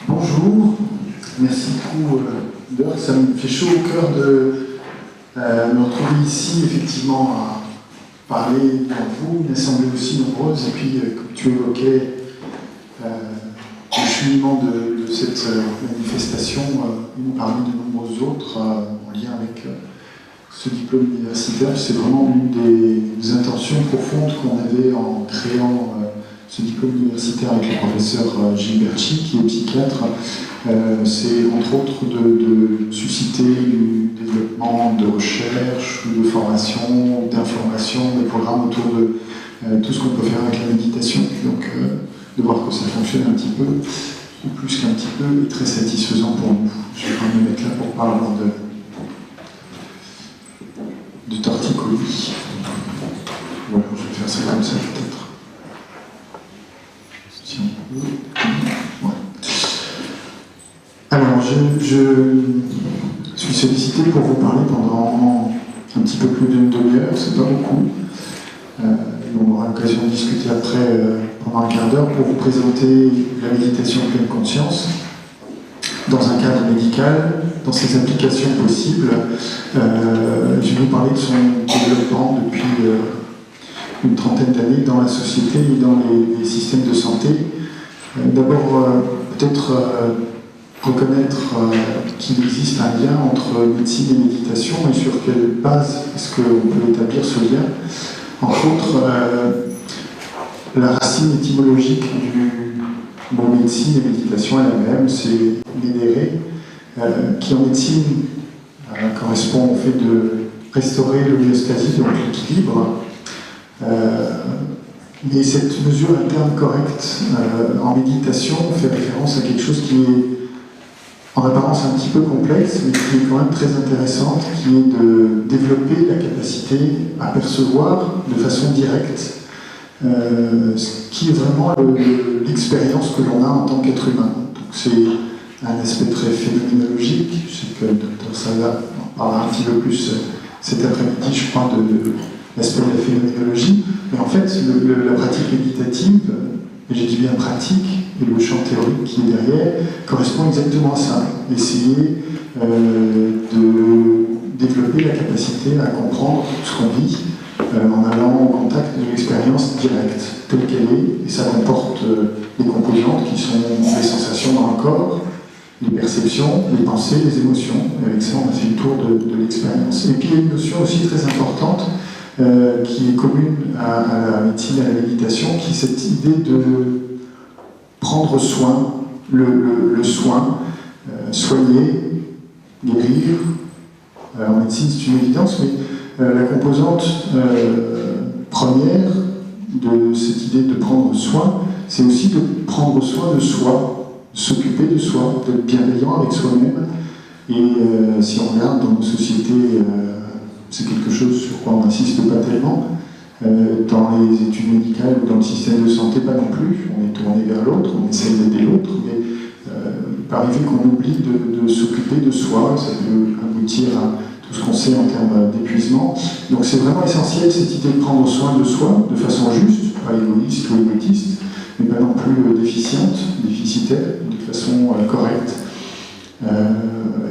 Bonjour, merci beaucoup d'heure. Ça me fait chaud au cœur de me retrouver ici, effectivement, à parler devant vous, une assemblée aussi nombreuse. Et puis, comme tu évoquais, le cheminement de cette manifestation, parmi de nombreux autres, en lien avec ce diplôme universitaire, c'est vraiment une des intentions profondes qu'on avait en créant ce diplôme universitaire avec le professeur Gilles Bertschy, qui est psychiatre. C'est entre autres de susciter du développement de recherche, de formation, d'information, des programmes autour de tout ce qu'on peut faire avec la méditation. Donc de voir que ça fonctionne un petit peu, ou plus qu'un petit peu, est très satisfaisant pour nous. Je vais quand même me mettre là pour parler de torticolis. Voilà, je vais faire ça comme ça peut-être. Si on peut. Ouais. Alors, je suis sollicité pour vous parler pendant un petit peu plus d'une demi-heure, c'est pas beaucoup. On aura l'occasion de discuter après pendant un quart d'heure pour vous présenter la méditation pleine conscience dans un cadre médical, dans ses applications possibles. Je vais vous parler de son développement depuis une trentaine d'années dans la société et dans les systèmes de santé. D'abord, peut-être reconnaître qu'il existe un lien entre médecine et méditation et sur quelle base est-ce qu'on peut établir ce lien. Entre autres, la racine étymologique du mot médecine et méditation est la même, c'est médere, qui en médecine correspond au fait de restaurer l'homéostasie, donc l'équilibre. Mais cette mesure interne correcte en méditation fait référence à quelque chose qui est en apparence un petit peu complexe, mais qui est quand même très intéressante, qui est de développer la capacité à percevoir de façon directe ce qui est vraiment l'expérience que l'on a en tant qu'être humain. Donc c'est un aspect très phénoménologique. Je sais que le Dr Salah en parlera un petit peu plus cet après-midi, je crois, de l'aspect de la phénoménologie. Mais en fait, la pratique méditative, et j'ai dit bien pratique, et le champ théorique qui est derrière, correspond exactement à ça. Essayer de développer la capacité à comprendre ce qu'on vit en allant au contact de l'expérience directe, telle qu'elle est, et ça comporte des composantes qui sont les sensations dans le corps, les perceptions, les pensées, les émotions. Et avec ça, on a fait le tour de l'expérience. Et puis il y a une notion aussi très importante qui est commune à la médecine et à la méditation, qui est cette idée de prendre soin, le soin, soigner, guérir. En médecine, c'est une évidence, mais la composante première de cette idée de prendre soin, c'est aussi de prendre soin de soi, de s'occuper de soi, d'être bienveillant avec soi-même. Et si on regarde dans nos sociétés, c'est quelque chose sur quoi on n'insiste pas tellement. Dans les études médicales ou dans le système de santé, pas non plus. On est tourné vers l'autre, on essaie d'aider l'autre, mais il peut arriver qu'on oublie de s'occuper de soi, ça peut aboutir à tout ce qu'on sait en termes d'épuisement. Donc c'est vraiment essentiel cette idée de prendre soin de soi de façon juste, pas égoïste ou égotiste, mais pas non plus déficitaire, de façon correcte.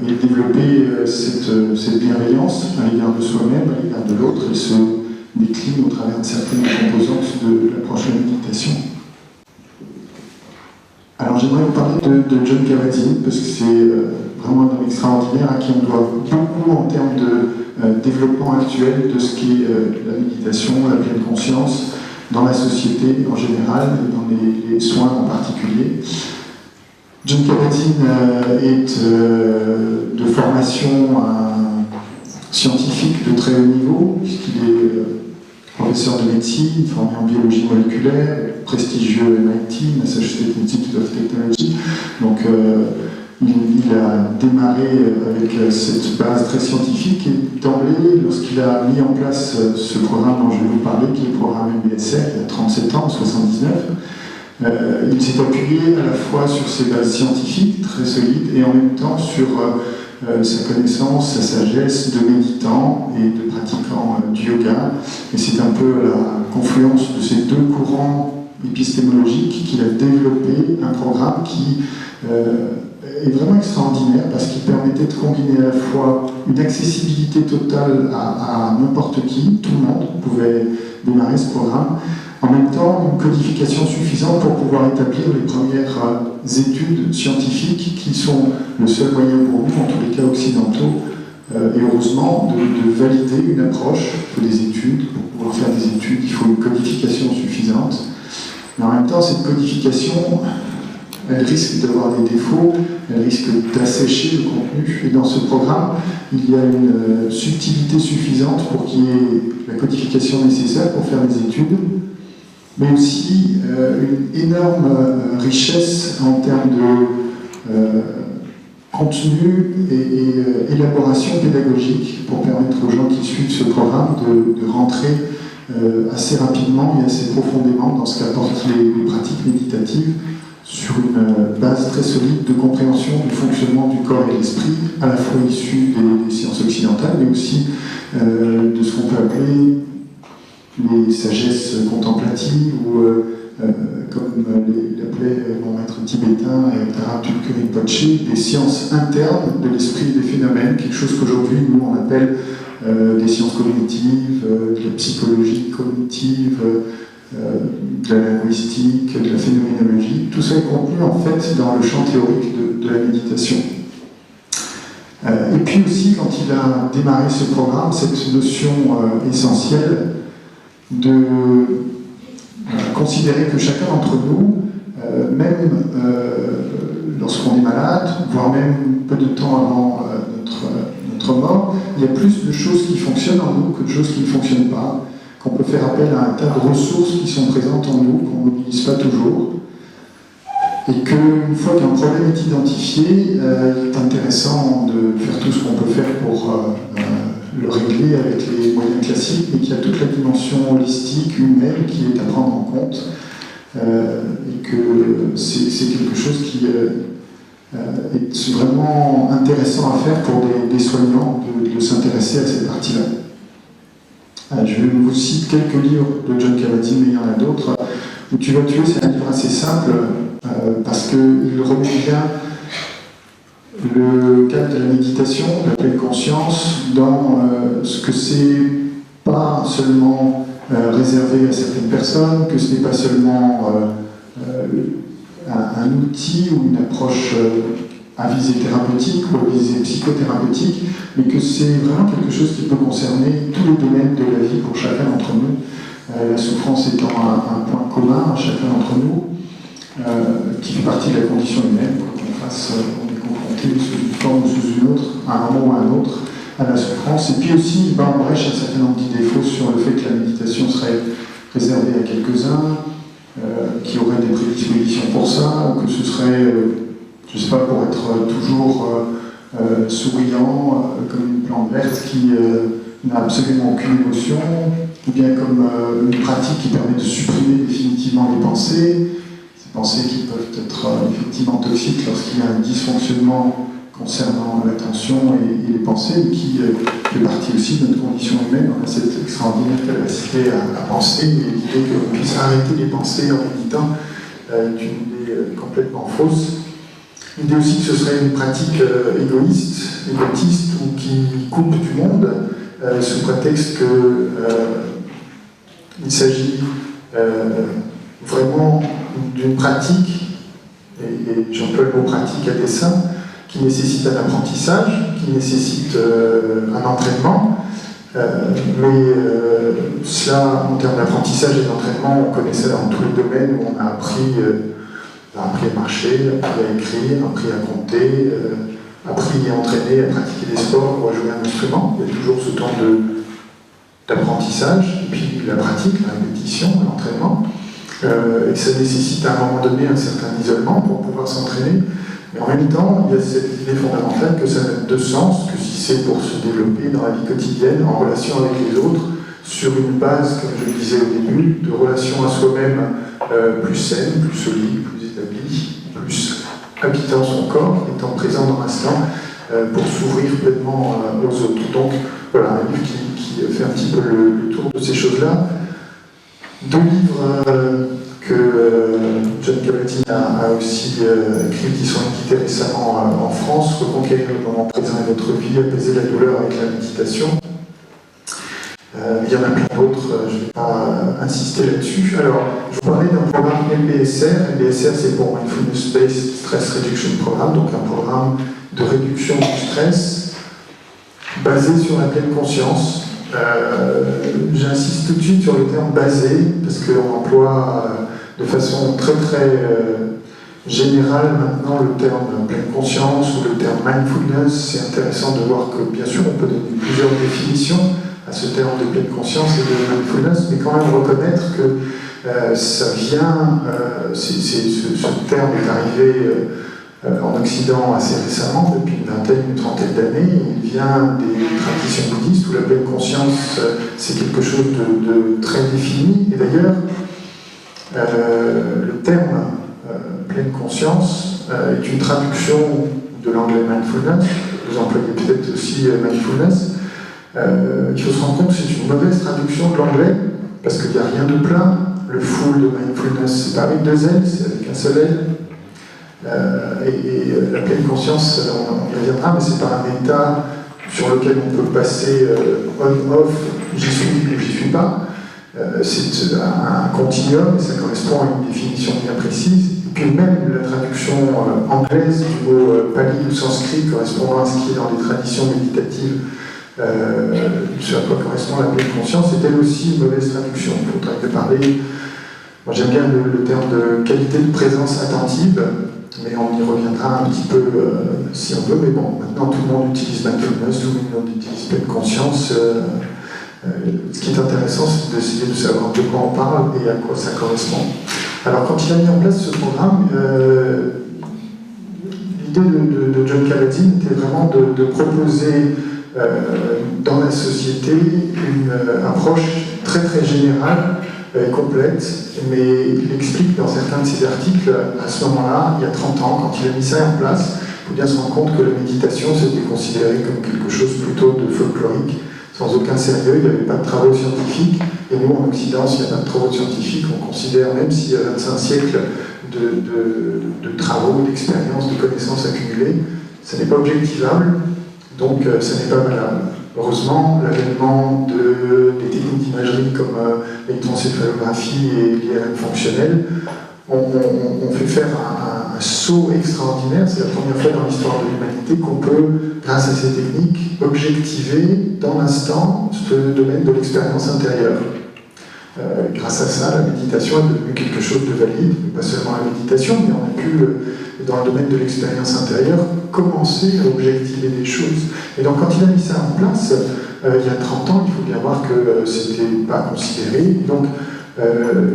Et développer cette bienveillance à l'égard de soi-même, à l'égard de l'autre, et se décline au travers de certaines composantes de l'approche de la méditation. Alors j'aimerais vous parler de Jon Kabat-Zinn, parce que c'est vraiment un homme extraordinaire à qui on doit beaucoup en termes de développement actuel de ce qu'est la méditation, la pleine conscience, dans la société en général, et dans les soins en particulier. Jon Kabat-Zinn est de formation scientifique de très haut niveau, puisqu'il est professeur de médecine, formé en biologie moléculaire, prestigieux MIT, Massachusetts Institute of Technology. Donc il a démarré avec cette base très scientifique et d'emblée, lorsqu'il a mis en place ce programme dont je vais vous parler, qui est le programme MBSR, il y a 37 ans, en 79, il s'est appuyé à la fois sur ses bases scientifiques très solides et en même temps sur sa connaissance, sa sagesse de méditant et de pratiquant du yoga. Et c'est un peu la confluence de ces deux courants épistémologique qu'il a développé un programme qui est vraiment extraordinaire parce qu'il permettait de combiner à la fois une accessibilité totale à n'importe qui, tout le monde pouvait démarrer ce programme, en même temps une codification suffisante pour pouvoir établir les premières études scientifiques qui sont le seul moyen pour nous, en tous les cas occidentaux, et heureusement, de valider une approche. Il faut des études, pour pouvoir faire des études, il faut une codification suffisante. Mais en même temps, cette codification, elle risque d'avoir des défauts, elle risque d'assécher le contenu. Et dans ce programme, il y a une subtilité suffisante pour qu'il y ait la codification nécessaire pour faire des études, mais aussi une énorme richesse en termes de contenu et élaboration pédagogique pour permettre aux gens qui suivent ce programme de rentrer assez rapidement et assez profondément dans ce qu'apportent les pratiques méditatives sur une base très solide de compréhension du fonctionnement du corps et de l'esprit, à la fois issu des sciences occidentales, mais aussi de ce qu'on peut appeler les sagesses contemplatives ou comme l'appelait mon maître tibétain Tara Tulku Rinpoche, des sciences internes de l'esprit et des phénomènes, quelque chose qu'aujourd'hui nous on appelle des sciences cognitives, de la psychologie cognitive, de la linguistique, de la phénoménologie. Tout ça est contenu en fait dans le champ théorique de la méditation. Et puis aussi, quand il a démarré ce programme, cette notion essentielle de considérer que chacun d'entre nous, même lorsqu'on est malade, voire même peu de temps avant notre mort, il y a plus de choses qui fonctionnent en nous que de choses qui ne fonctionnent pas, qu'on peut faire appel à un tas de ressources qui sont présentes en nous, qu'on n'utilise pas toujours, et qu'une fois qu'un problème est identifié, il est intéressant de faire tout ce qu'on peut faire pour le régler avec les moyens classiques, mais qu'il y a toute la dimension holistique, humaine, qui est à prendre en compte, et que c'est quelque chose qui est vraiment intéressant à faire pour des soignants, de s'intéresser à cette partie-là. Je vous cite quelques livres de John Kabat-Zinn, mais il y en a d'autres. Où tu vas tuer, c'est un livre assez simple, parce qu'il remet bien le cadre de la méditation, de la pleine conscience, dans ce que c'est pas seulement réservé à certaines personnes, que ce n'est pas seulement un outil ou une approche à visée thérapeutique ou à visée psychothérapeutique, mais que c'est vraiment quelque chose qui peut concerner tous les domaines de la vie pour chacun d'entre nous. La souffrance étant un point commun à chacun d'entre nous, qui fait partie de la condition humaine, quoi qu'on fasse, on est confronté sous une forme ou sous une autre, à un moment ou à un autre, à la souffrance. Et puis aussi, il bat en brèche un certain nombre d'idées fausses sur le fait que la méditation serait réservée à quelques-uns, qui auraient des prédispositions pour ça, ou que ce serait, je ne sais pas, pour être toujours souriant, comme une plante verte qui n'a absolument aucune émotion, ou bien comme une pratique qui permet de supprimer définitivement les pensées, ces pensées qui peuvent être effectivement toxiques lorsqu'il y a un dysfonctionnement concernant l'attention et les pensées, mais qui fait partie aussi de notre condition humaine. On a cette extraordinaire capacité à penser, et l'idée qu'on puisse arrêter les pensées en méditant est une idée complètement fausse. L'idée aussi que ce serait une pratique égoïste, égotiste, ou qui coupe du monde, sous prétexte qu'il s'agit vraiment d'une pratique, et j'emploie le mot pratique à dessein, qui nécessite un apprentissage, qui nécessite un entraînement, mais cela, en termes d'apprentissage et d'entraînement, on connaît ça dans tous les domaines où on a appris à marcher, appris à écrire, appris à compter, appris à entraîner, à pratiquer des sports ou à jouer un instrument. Il y a toujours ce temps d'apprentissage, et puis la pratique, la répétition, l'entraînement. Et ça nécessite à un moment donné un certain isolement pour pouvoir s'entraîner. Mais en même temps, il y a cette idée fondamentale que ça n'a de sens que si c'est pour se développer dans la vie quotidienne, en relation avec les autres, sur une base, comme je le disais au début, de relation à soi-même plus saine, plus solide, plus établie, plus habitant son corps, étant présent dans l'instant, pour s'ouvrir pleinement aux autres. Donc voilà, un livre qui fait un petit peu le tour de ces choses-là. Deux livres que John Kabat-Zinn a aussi écrit, qui sont édités récemment en France, Reconquérir le moment présent et votre vie, apaiser la douleur avec la méditation. Il y en a plein d'autres, je ne vais pas insister là-dessus. Alors, je vous parlais d'un programme MBSR. MBSR, c'est pour Mindfulness Based Stress Reduction Programme, donc un programme de réduction du stress basé sur la pleine conscience. J'insiste tout de suite sur le terme basé, parce qu'on emploie de façon très générale maintenant le terme pleine conscience ou le terme mindfulness. C'est intéressant de voir que, bien sûr, on peut donner plusieurs définitions à ce terme de pleine conscience et de mindfulness, mais quand même reconnaître que ça vient, ce terme est arrivé en Occident assez récemment, depuis une vingtaine, une trentaine d'années. Il vient des traditions bouddhistes où la pleine conscience, c'est quelque chose de très défini. Et d'ailleurs, le terme pleine conscience est une traduction de l'anglais mindfulness. Vous employez peut-être aussi mindfulness. Il faut se rendre compte que c'est une mauvaise traduction de l'anglais, parce qu'il n'y a rien de plein. Le full de mindfulness, c'est pas avec deux L, c'est avec un seul L. La pleine conscience, on y reviendra, mais c'est pas un état sur lequel on peut passer on-off, j'y suis ou j'y suis pas. C'est un continuum, et ça correspond à une définition bien précise. Et puis même la traduction anglaise du mot pali ou sanskrit correspondant à ce qui est dans les traditions méditatives, ce à quoi correspond la pleine conscience, c'est elle aussi une mauvaise traduction. Il faudrait parler, moi j'aime bien le terme de qualité de présence attentive, mais on y reviendra un petit peu si on veut. Mais bon, maintenant tout le monde utilise mindfulness, tout le monde utilise pleine conscience. Ce qui est intéressant, c'est d'essayer de savoir de quoi on parle et à quoi ça correspond. Alors, quand il a mis en place ce programme, l'idée de John Kabat-Zinn était vraiment de proposer dans la société une approche très générale et complète, mais il explique dans certains de ses articles, à ce moment-là, il y a 30 ans, quand il a mis ça en place, il faut bien se rendre compte que la méditation, c'était considéré comme quelque chose plutôt de folklorique, sans aucun sérieux, il n'y avait pas de travaux scientifiques, et nous en Occident, s'il n'y a pas de travaux scientifiques, on considère, même s'il y a 25 siècles de travaux, d'expériences, de connaissances accumulées, ça n'est pas objectivable, donc ça n'est pas valable. Heureusement, l'avènement des techniques d'imagerie comme l'électroencéphalographie et l'IRM fonctionnel ont fait faire un saut extraordinaire. C'est la première fois dans l'histoire de l'humanité qu'on peut, grâce à ces techniques, objectiver dans l'instant ce domaine de l'expérience intérieure. Grâce à ça, la méditation est devenue quelque chose de valide, pas seulement la méditation, mais on a pu, dans le domaine de l'expérience intérieure, commencer à objectiver des choses. Et donc, quand il a mis ça en place, il y a 30 ans, il faut bien voir que c'était pas considéré. Donc,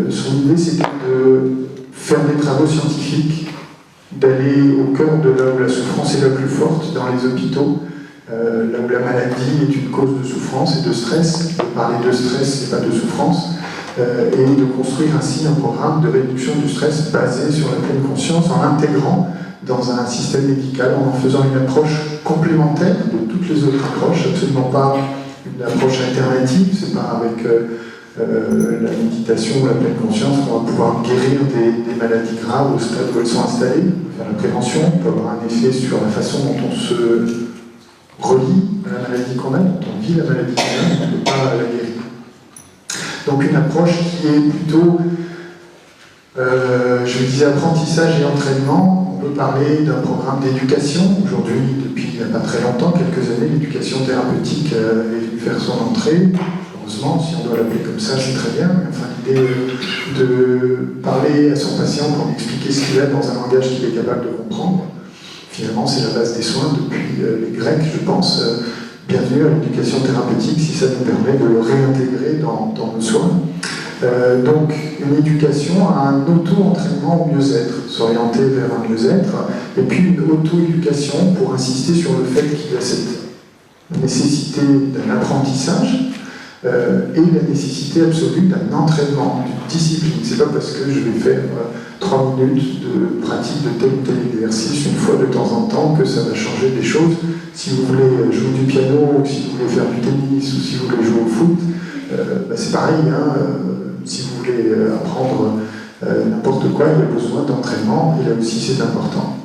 son idée, c'était de faire des travaux scientifiques, d'aller au cœur de là où la souffrance est la plus forte, dans les hôpitaux, là où la maladie est une cause de souffrance et de stress. Parler de stress et pas de souffrance. Et de construire ainsi un programme de réduction du stress basé sur la pleine conscience en l'intégrant dans un système médical, en faisant une approche complémentaire de toutes les autres approches, absolument pas une approche alternative. C'est pas avec la méditation ou la pleine conscience qu'on va pouvoir guérir des maladies graves au stade où elles sont installées. Faire la prévention peut avoir un effet sur la façon dont on se relie à la maladie qu'on a, dont on vit la maladie qu'on a, on ne peut pas la guérir. Donc une approche qui est plutôt, je disais, apprentissage et entraînement. On peut parler d'un programme d'éducation. Aujourd'hui, depuis il n'y a pas très longtemps, quelques années, l'éducation thérapeutique est venue faire son entrée. Heureusement, si on doit l'appeler comme ça, c'est très bien. Mais enfin, l'idée de parler à son patient pour lui expliquer ce qu'il a dans un langage qu'il est capable de comprendre, finalement, c'est la base des soins depuis les Grecs, je pense. Bienvenue à l'éducation thérapeutique, si ça nous permet de le réintégrer dans nos soins. Donc, une éducation à un auto-entraînement au mieux-être, s'orienter vers un mieux-être, et puis une auto-éducation pour insister sur le fait qu'il y a cette nécessité d'un apprentissage et la nécessité absolue d'un entraînement, d'une discipline. C'est pas parce que je vais faire 3 minutes de pratique de tel ou tel exercice une fois de temps en temps que ça va changer des choses. Si vous voulez jouer du piano, ou si vous voulez faire du tennis, ou si vous voulez jouer au foot, c'est pareil. Si vous voulez apprendre n'importe quoi, il y a besoin d'entraînement, et là aussi c'est important.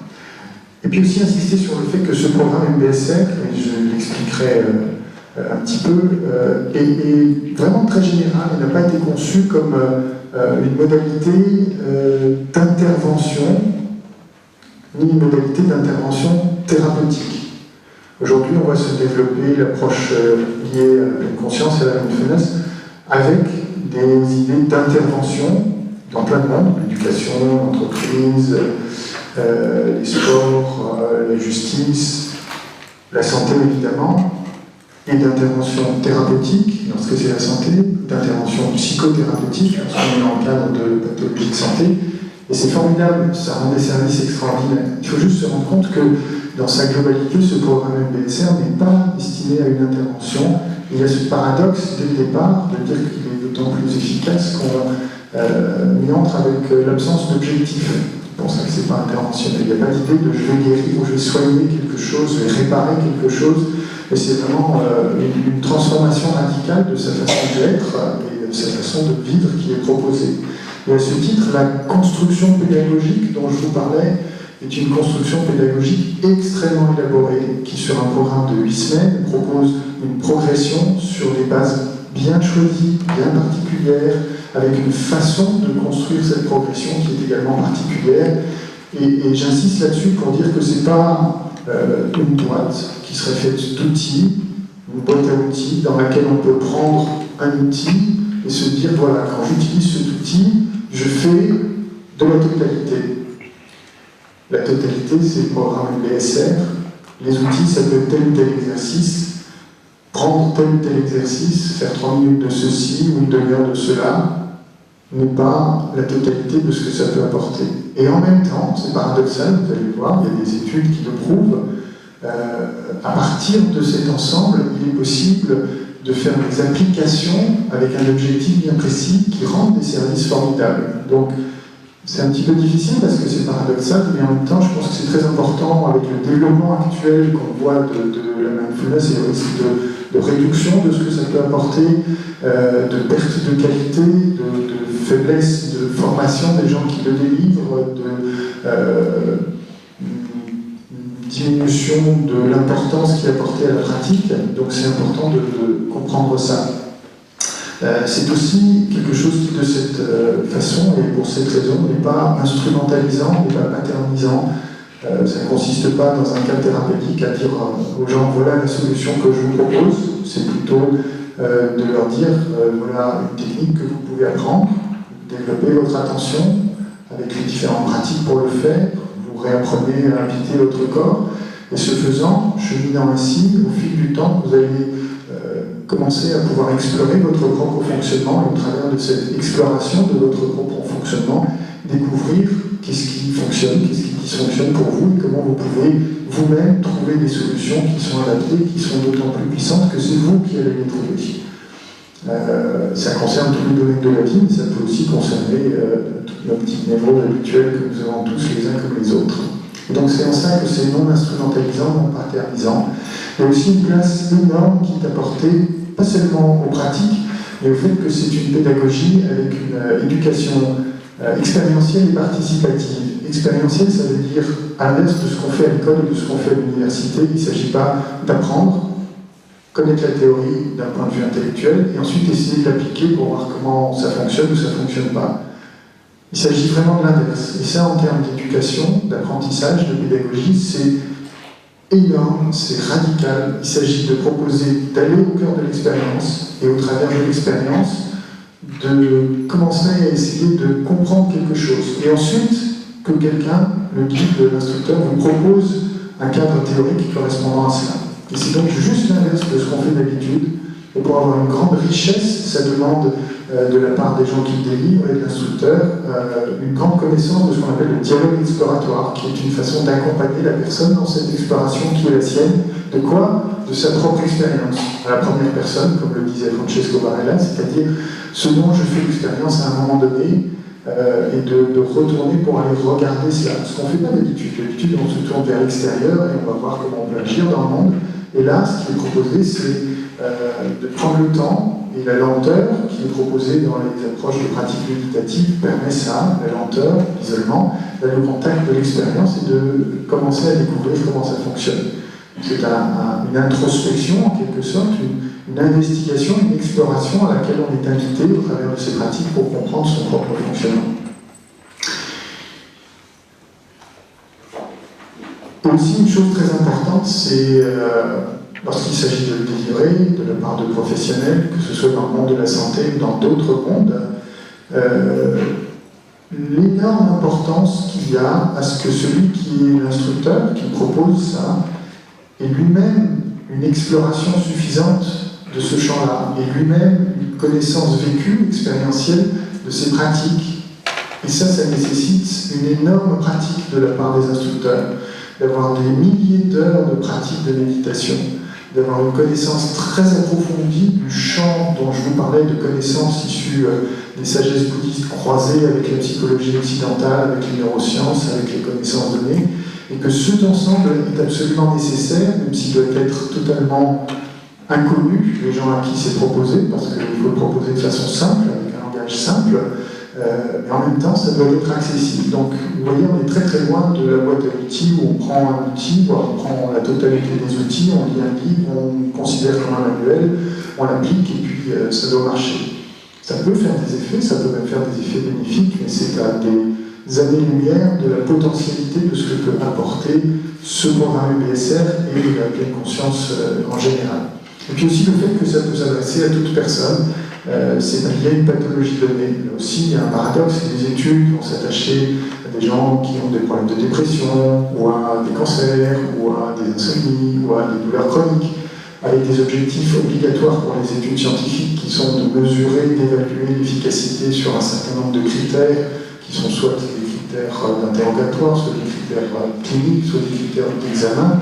Et puis aussi insister sur le fait que ce programme MBSR, et je l'expliquerai un petit peu, est vraiment très général, il n'a pas été conçu comme une modalité d'intervention, ni une modalité d'intervention thérapeutique. Aujourd'hui, on voit se développer l'approche liée à la conscience et à la mindfulness avec des idées d'intervention dans plein de mondes, l'éducation, l'entreprise, les sports, la justice, la santé évidemment, et d'intervention thérapeutique, lorsque c'est la santé, d'intervention psychothérapeutique, lorsqu'on est dans le cadre de pathologie de santé. Et c'est formidable, ça rend des services extraordinaires. Il faut juste se rendre compte que dans sa globalité, ce programme MBSR n'est pas destiné à une intervention. Il y a ce paradoxe dès le départ de dire qu'il est d'autant plus efficace qu'on y entre avec l'absence d'objectif. C'est pour ça que ce n'est pas interventionnel. Il n'y a pas d'idée de je vais guérir ou je vais soigner quelque chose, je vais réparer quelque chose. Et c'est vraiment une transformation radicale de sa façon d'être et de sa façon de vivre qui est proposée. Et à ce titre, la construction pédagogique dont je vous parlais est une construction pédagogique extrêmement élaborée qui, sur un programme de 8 semaines, propose une progression sur des bases bien choisies, bien particulières, avec une façon de construire cette progression qui est également particulière. Et j'insiste là-dessus pour dire que ce n'est pas une boîte qui serait faite d'outils, une boîte à outils dans laquelle on peut prendre un outil et se dire, voilà, quand j'utilise cet outil, je fais de la totalité. La totalité, c'est le programme BSR. Les outils, ça peut être tel ou tel exercice, prendre tel ou tel exercice, faire 3 minutes de ceci ou une demi-heure de cela, n'est pas la totalité de ce que ça peut apporter. Et en même temps, c'est paradoxal, vous allez voir, il y a des études qui le prouvent, à partir de cet ensemble, il est possible de faire des applications avec un objectif bien précis qui rendent des services formidables. Donc, c'est un petit peu difficile parce que c'est paradoxal, mais en même temps, je pense que c'est très important avec le développement actuel qu'on voit de la mindfulness et le risque de réduction de ce que ça peut apporter, de perte de qualité, de faiblesse de formation des gens qui le délivrent, de diminution de l'importance qui est apportée à la pratique. Donc c'est important de comprendre ça. C'est aussi quelque chose qui, de cette façon, et pour cette raison, n'est pas instrumentalisant, n'est pas paternisant. Ça ne consiste pas dans un cadre thérapeutique à dire aux gens voilà la solution que je vous propose. C'est plutôt de leur dire voilà une technique que vous pouvez apprendre, développer votre attention avec les différentes pratiques pour le faire. Vous réapprenez à habiter votre corps. Et ce faisant, cheminant ainsi, au fil du temps, vous allez commencer à pouvoir explorer votre propre fonctionnement et au travers de cette exploration de votre propre fonctionnement, découvrir qu'est-ce qui fonctionne, qu'est-ce qui dysfonctionne pour vous et comment vous pouvez vous-même trouver des solutions qui sont adaptées, qui sont d'autant plus puissantes que c'est vous qui allez les trouver. Ça concerne tous les domaines de la vie, mais ça peut aussi concerner toutes nos petites névroses habituelles que nous avons tous les uns comme les autres. Et donc c'est en ça que c'est non instrumentalisant, non paternisant. Il y a aussi une place énorme qui est apportée, pas seulement aux pratiques, mais au fait que c'est une pédagogie avec une éducation expérientielle et participative. Expérientielle, ça veut dire, à l'inverse de ce qu'on fait à l'école et de ce qu'on fait à l'université, il ne s'agit pas d'apprendre, connaître la théorie d'un point de vue intellectuel, et ensuite essayer de l'appliquer pour voir comment ça fonctionne ou ça ne fonctionne pas. Il s'agit vraiment de l'inverse. Et ça, en termes d'éducation, d'apprentissage, de pédagogie, c'est énorme, c'est radical. Il s'agit de proposer d'aller au cœur de l'expérience, et au travers de l'expérience, de commencer à essayer de comprendre quelque chose. Et ensuite, que quelqu'un, le guide, l'instructeur, vous propose un cadre théorique correspondant à cela. Et c'est donc juste l'inverse de ce qu'on fait d'habitude. Et pour avoir une grande richesse, ça demande de la part des gens qui le délivrent et de l'instructeur une grande connaissance de ce qu'on appelle le dialogue exploratoire, qui est une façon d'accompagner la personne dans cette exploration qui est la sienne. De quoi? De sa propre expérience, à la première personne, comme le disait Francesco Varela, c'est-à-dire ce dont je fais l'expérience à un moment donné, et de retourner pour aller regarder cela. Ce qu'on ne fait pas d'habitude. D'habitude, on se tourne vers l'extérieur et on va voir comment on peut agir dans le monde. Et là, ce qui est proposé, c'est de prendre le temps et la lenteur qui est proposée dans les approches de pratique méditative permet ça, la lenteur, l'isolement, le contact de l'expérience et de commencer à découvrir comment ça fonctionne. C'est une introspection en quelque sorte, une investigation, une exploration à laquelle on est invité au travers de ces pratiques pour comprendre son propre fonctionnement. Et aussi une chose très importante, c'est lorsqu'il s'agit de le délivrer de la part de professionnels, que ce soit dans le monde de la santé ou dans d'autres mondes, l'énorme importance qu'il y a à ce que celui qui est l'instructeur, qui propose ça, ait lui-même une exploration suffisante de ce champ-là, et lui-même une connaissance vécue, expérientielle de ces pratiques. Et ça nécessite une énorme pratique de la part des instructeurs, d'avoir des milliers d'heures de pratique de méditation, d'avoir une connaissance très approfondie du champ dont je vous parlais, de connaissances issues des sagesses bouddhistes croisées avec la psychologie occidentale, avec les neurosciences, avec les connaissances données, et que cet ensemble est absolument nécessaire, même s'il doit être totalement inconnu, les gens à qui c'est proposé, parce qu'il faut le proposer de façon simple, avec un langage simple, mais en même temps, ça doit être accessible. Donc, vous voyez, on est très très loin de la boîte à outils où on prend un outil, voire on prend la totalité des outils, on lit un livre, on considère comme un manuel, on l'applique et puis ça doit marcher. Ça peut faire des effets, ça peut même faire des effets bénéfiques, mais c'est à des années-lumière de la potentialité de ce que peut apporter ce programme EBSR et la pleine conscience en général. Et puis aussi le fait que ça peut s'adresser à toute personne. C'est qu'il y a une pathologie donnée. Là aussi, il y a un paradoxe, les études vont s'attacher à des gens qui ont des problèmes de dépression, ou à des cancers, ou à des insomnies, ou à des douleurs chroniques, avec des objectifs obligatoires pour les études scientifiques qui sont de mesurer, d'évaluer l'efficacité sur un certain nombre de critères, qui sont soit des critères d'interrogatoire, soit des critères cliniques, soit des critères d'examen,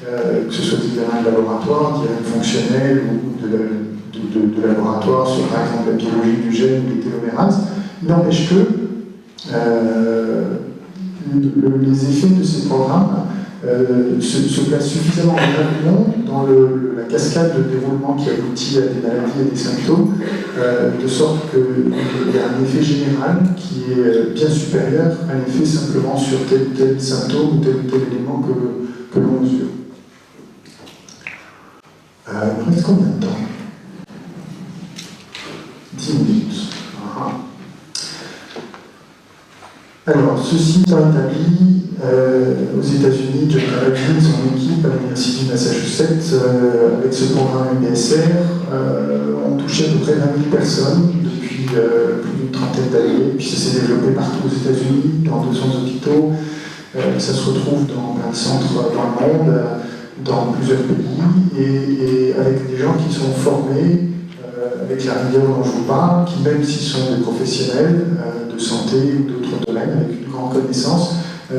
que ce soit des examens de laboratoire, des examens fonctionnels ou de laboratoire sur par exemple la biologie du gène ou les télomérases. Il n'empêche que les effets de ces programmes se placent suffisamment en amont dans la cascade de déroulement qui aboutit à des maladies et des symptômes, de sorte qu'il y a un effet général qui est bien supérieur à l'effet simplement sur tel ou tel symptôme ou tel élément que l'on mesure. Il reste combien de temps ? 10 minutes. Alors, ceci étant établi, aux États-Unis, John Kabat-Zinn et son équipe à l'Université du Massachusetts, avec ce programme EBSR, ont touché à peu près 20 000 personnes depuis plus d'une trentaine d'années. Puis ça s'est développé partout aux États-Unis, dans 200 hôpitaux. Ça se retrouve dans plein de centres dans le monde, dans plusieurs pays, et avec des gens qui sont formés avec la rigueur dont je vous parle, qui même s'ils sont des professionnels de santé ou d'autres domaines, avec une grande connaissance,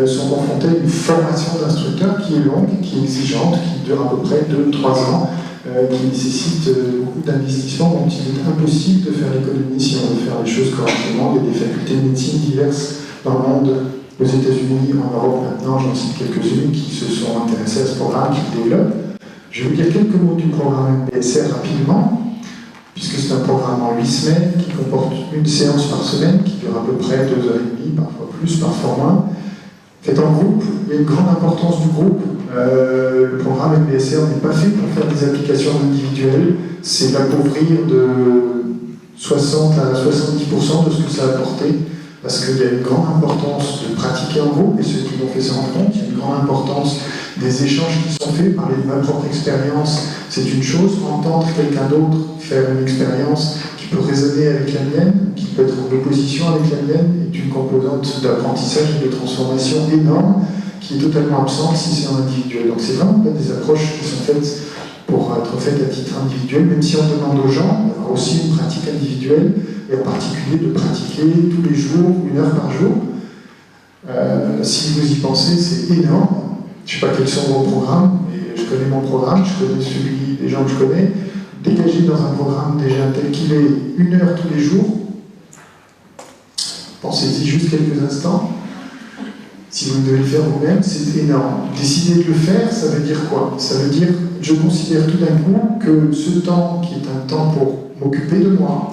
sont confrontés à une formation d'instructeur qui est longue, qui est exigeante, qui dure à peu près 2-3 ans, qui nécessite beaucoup d'investissements dont il est impossible de faire l'économie si on veut faire les choses correctement. Il y a des facultés de médecine diverses dans le monde, aux États-Unis, en Europe maintenant, j'en cite quelques-unes qui se sont intéressées à ce programme, qui le développent. Je vais vous dire quelques mots du programme EBSR rapidement, puisque c'est un programme en 8 semaines qui comporte une séance par semaine qui dure à peu près 2h30, parfois plus, parfois moins. Fait en groupe, il y a une grande importance du groupe. Le programme EBSR n'est pas fait pour faire des applications individuelles, c'est d'appauvrir de 60 à 70% de ce que ça a apporté, parce qu'il y a une grande importance de pratiquer en groupe, et ceux qui l'ont fait ça en compte, il y a une grande importance des échanges qui sont faits, parler de ma propre expérience, c'est une chose, entendre quelqu'un d'autre faire une expérience qui peut résonner avec la mienne, qui peut être en opposition avec la mienne, est une composante d'apprentissage et de transformation énorme, qui est totalement absente si c'est en individuel. Donc c'est vraiment des approches qui sont faites pour être faites à titre individuel, même si on demande aux gens d'avoir aussi une pratique individuelle, et en particulier de pratiquer tous les jours, 1 heure par jour. Si vous y pensez, c'est énorme. Je ne sais pas quels sont vos programmes, mais je connais mon programme, je connais celui des gens que je connais. Dégager dans un programme déjà tel qu'il est 1 heure tous les jours, pensez-y juste quelques instants. Si vous devez le faire vous-même, c'est énorme. Décider de le faire, ça veut dire quoi? Ça veut dire, je considère tout d'un coup que ce temps qui est un temps pour m'occuper de moi,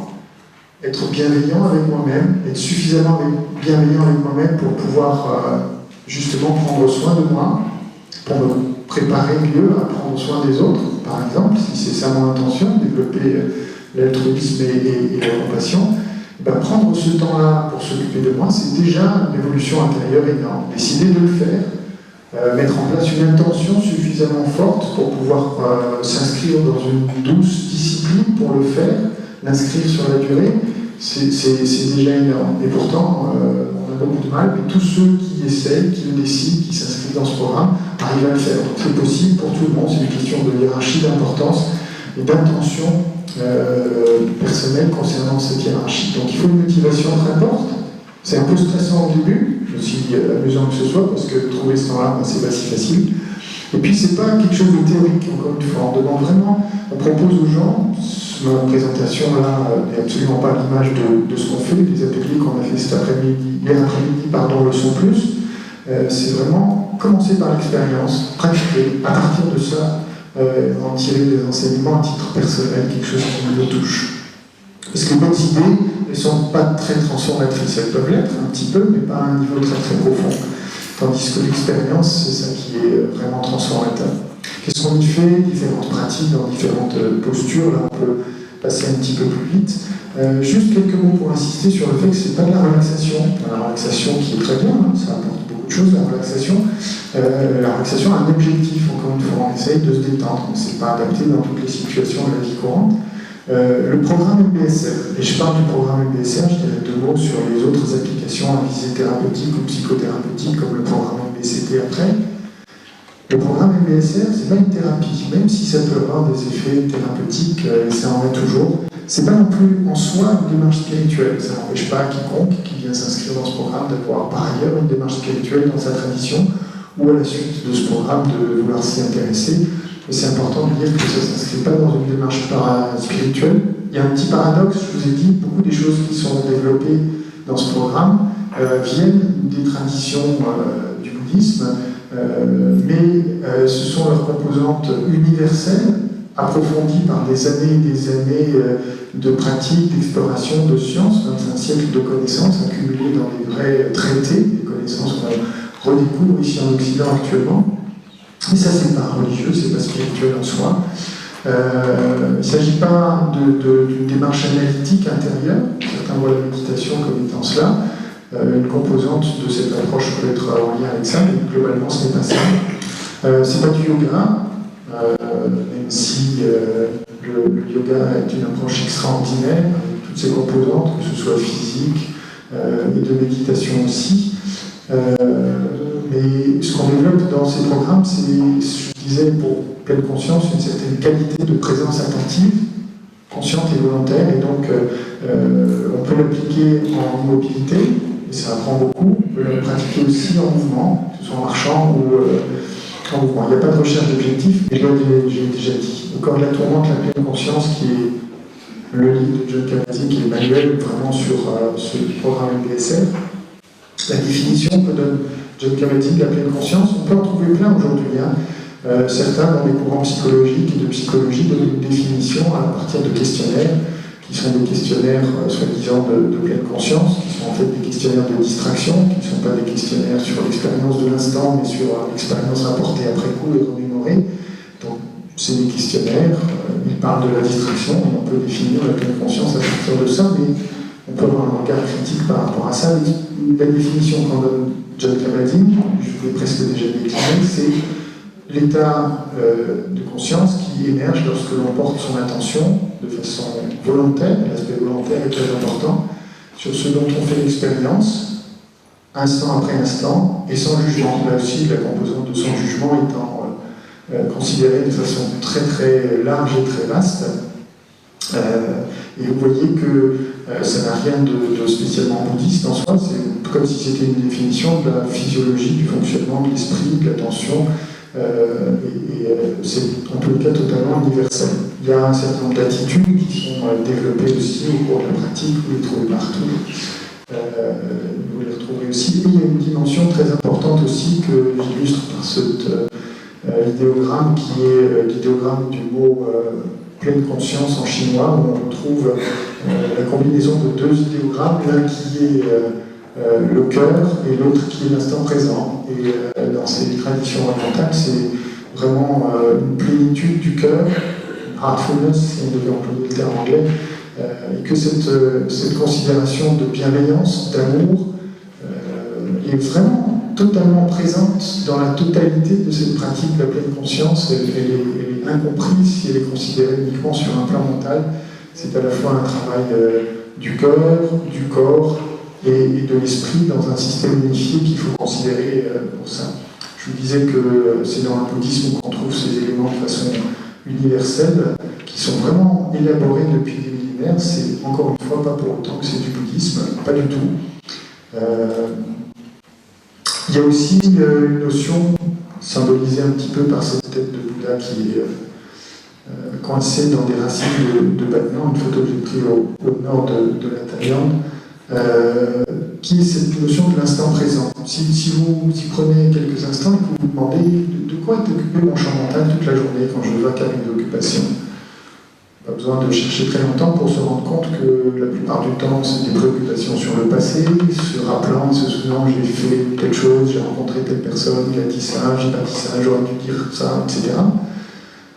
être bienveillant avec moi-même, être suffisamment bienveillant avec moi-même pour pouvoir justement prendre soin de moi, pour me préparer mieux à prendre soin des autres, par exemple, si c'est ça mon intention, développer l'altruisme et la compassion. Ben, prendre ce temps-là pour s'occuper de moi, c'est déjà une évolution intérieure énorme. Décider de le faire, mettre en place une intention suffisamment forte pour pouvoir s'inscrire dans une douce discipline pour le faire, l'inscrire sur la durée, c'est déjà énorme. Et pourtant, on a beaucoup de mal, mais tous ceux qui essayent, qui le décident, qui s'inscrivent dans ce programme, arrivent à le faire. C'est possible pour tout le monde, c'est une question de hiérarchie, d'importance et d'intention personnelle concernant cette hiérarchie. Donc il faut une motivation très forte. C'est un peu stressant au début, aussi amusant que ce soit, parce que trouver ce temps-là, ben, c'est pas si facile. Et puis c'est pas quelque chose de théorique, encore une fois. On demande vraiment, on propose aux gens, ma présentation là n'est absolument pas l'image de ce qu'on fait, les ateliers qu'on a fait cet après-midi, hier après-midi, pardon, le sont plus. C'est vraiment commencer par l'expérience, pratiquer, à partir de ça, en tirer des enseignements à titre personnel, quelque chose qui me touche. Parce que les bonnes idées ne sont pas très transformatrices, elles peuvent l'être un petit peu, mais pas à un niveau très très profond. Tandis que l'expérience, c'est ça qui est vraiment transformateur. Qu'est-ce qu'on y fait? Différentes pratiques dans différentes postures, là on peut passer un petit peu plus vite. Juste quelques mots pour insister sur le fait que ce n'est pas de la relaxation. La relaxation qui est très bien, hein, ça apporte beaucoup de choses, la relaxation. La relaxation a un objectif, encore une fois, on essaye de se détendre, on ne s'est pas adapté dans toutes les situations de la vie courante. Le programme MBSR, et je parle du programme MBSR, je dirais deux mots sur les autres applications à visée thérapeutique ou psychothérapeutique, comme le programme MBCT après. Le programme MBSR, c'est pas une thérapie, même si ça peut avoir des effets thérapeutiques, et ça en est toujours. C'est pas non plus en soi une démarche spirituelle, ça n'empêche pas quiconque qui vient s'inscrire dans ce programme d'avoir par ailleurs une démarche spirituelle dans sa tradition, ou à la suite de ce programme de vouloir s'y intéresser. Mais c'est important de dire que ça ne s'inscrit pas dans une démarche spirituelle. Il y a un petit paradoxe, je vous ai dit, beaucoup des choses qui sont développées dans ce programme viennent des traditions du bouddhisme, mais ce sont leurs composantes universelles, approfondies par des années et des années de pratique, d'exploration, de science, 25 siècles de connaissances accumulées dans des vrais traités, des connaissances qu'on redécouvre ici en Occident actuellement. Mais ça, c'est pas religieux, c'est pas spirituel en soi. Il ne s'agit pas d'une démarche analytique intérieure. Certains voient la méditation comme étant cela. Une composante de cette approche peut être en lien avec ça, mais globalement, ce n'est pas ça. C'est pas du yoga, même si le yoga est une approche extraordinaire, avec toutes ses composantes, que ce soit physique et de méditation aussi. Mais ce qu'on développe dans ces programmes, c'est, je disais, pour pleine conscience, une certaine qualité de présence attentive, consciente et volontaire, et donc on peut l'appliquer en mobilité, et ça apprend beaucoup, on peut le pratiquer aussi en mouvement, que ce soit en marchant ou en mouvement. Il n'y a pas de recherche d'objectif, mais j'ai déjà dit. Le corps de la tourmente, la pleine conscience, qui est le livre de John Kabat-Zinn, qui est le manuel vraiment sur ce programme MBSR. La définition que donne John Kabat-Zinn de la pleine conscience, on peut en trouver plein aujourd'hui. Hein. Certains, dans les courants psychologiques et de psychologie, donnent une définition à partir de questionnaires, qui sont des questionnaires soi-disant de pleine conscience, qui sont en fait des questionnaires de distraction, qui ne sont pas des questionnaires sur l'expérience de l'instant, mais sur l'expérience rapportée après coup et remémorée. Donc, c'est des questionnaires, ils parlent de la distraction, et on peut définir la pleine conscience à partir de ça, mais on peut avoir un regard critique par rapport à ça. La définition qu'en donne John Kabat-Zinn, je vous l'ai presque déjà décliné, c'est l'état de conscience qui émerge lorsque l'on porte son attention de façon volontaire, l'aspect volontaire est très important, sur ce dont on fait l'expérience, instant après instant, et sans jugement. Là aussi, la composante de sans jugement étant considérée de façon très très large et très vaste. Et vous voyez que ça n'a rien de spécialement bouddhiste en soi, c'est comme si c'était une définition de la physiologie, du fonctionnement de l'esprit, de l'attention, c'est en tout cas totalement universel. Il y a un certain nombre d'attitudes qui sont développées aussi au cours de la pratique, vous les trouvez partout, vous les retrouvez aussi. Et il y a une dimension très importante aussi que j'illustre par cet idéogramme qui est l'idéogramme du mot pleine conscience en chinois, où on retrouve la combinaison de deux idéogrammes, l'un qui est le cœur et l'autre qui est l'instant présent. Et dans ces traditions orientales, c'est vraiment une plénitude du cœur, heartfulness, si on devait employer le terme anglais, et que cette considération de bienveillance, d'amour, est vraiment totalement présente dans la totalité de cette pratique de la pleine conscience. Elle est incomprise si elle est considérée uniquement sur un plan mental. C'est à la fois un travail du cœur, du corps et de l'esprit dans un système unifié qu'il faut considérer pour ça. Je vous disais que c'est dans le bouddhisme qu'on trouve ces éléments de façon universelle, qui sont vraiment élaborés depuis des millénaires. C'est encore une fois pas pour autant que c'est du bouddhisme, pas du tout. Il y a aussi une notion symbolisée un petit peu par cette tête de Bouddha qui est coincée dans des racines de Batman, une photo que j'ai prise au nord de la Thaïlande, qui est cette notion de l'instant présent. Si vous y prenez quelques instants et que vous vous demandez de quoi est occupé mon champ mental toute la journée quand je ne vaque avec d'occupation. Pas besoin de chercher très longtemps pour se rendre compte que la plupart du temps, c'est des préoccupations sur le passé, se rappelant, se souvenant, j'ai fait telle chose, j'ai rencontré telle personne, il a dit ça, j'ai pas dit ça, j'aurais dû dire ça, etc.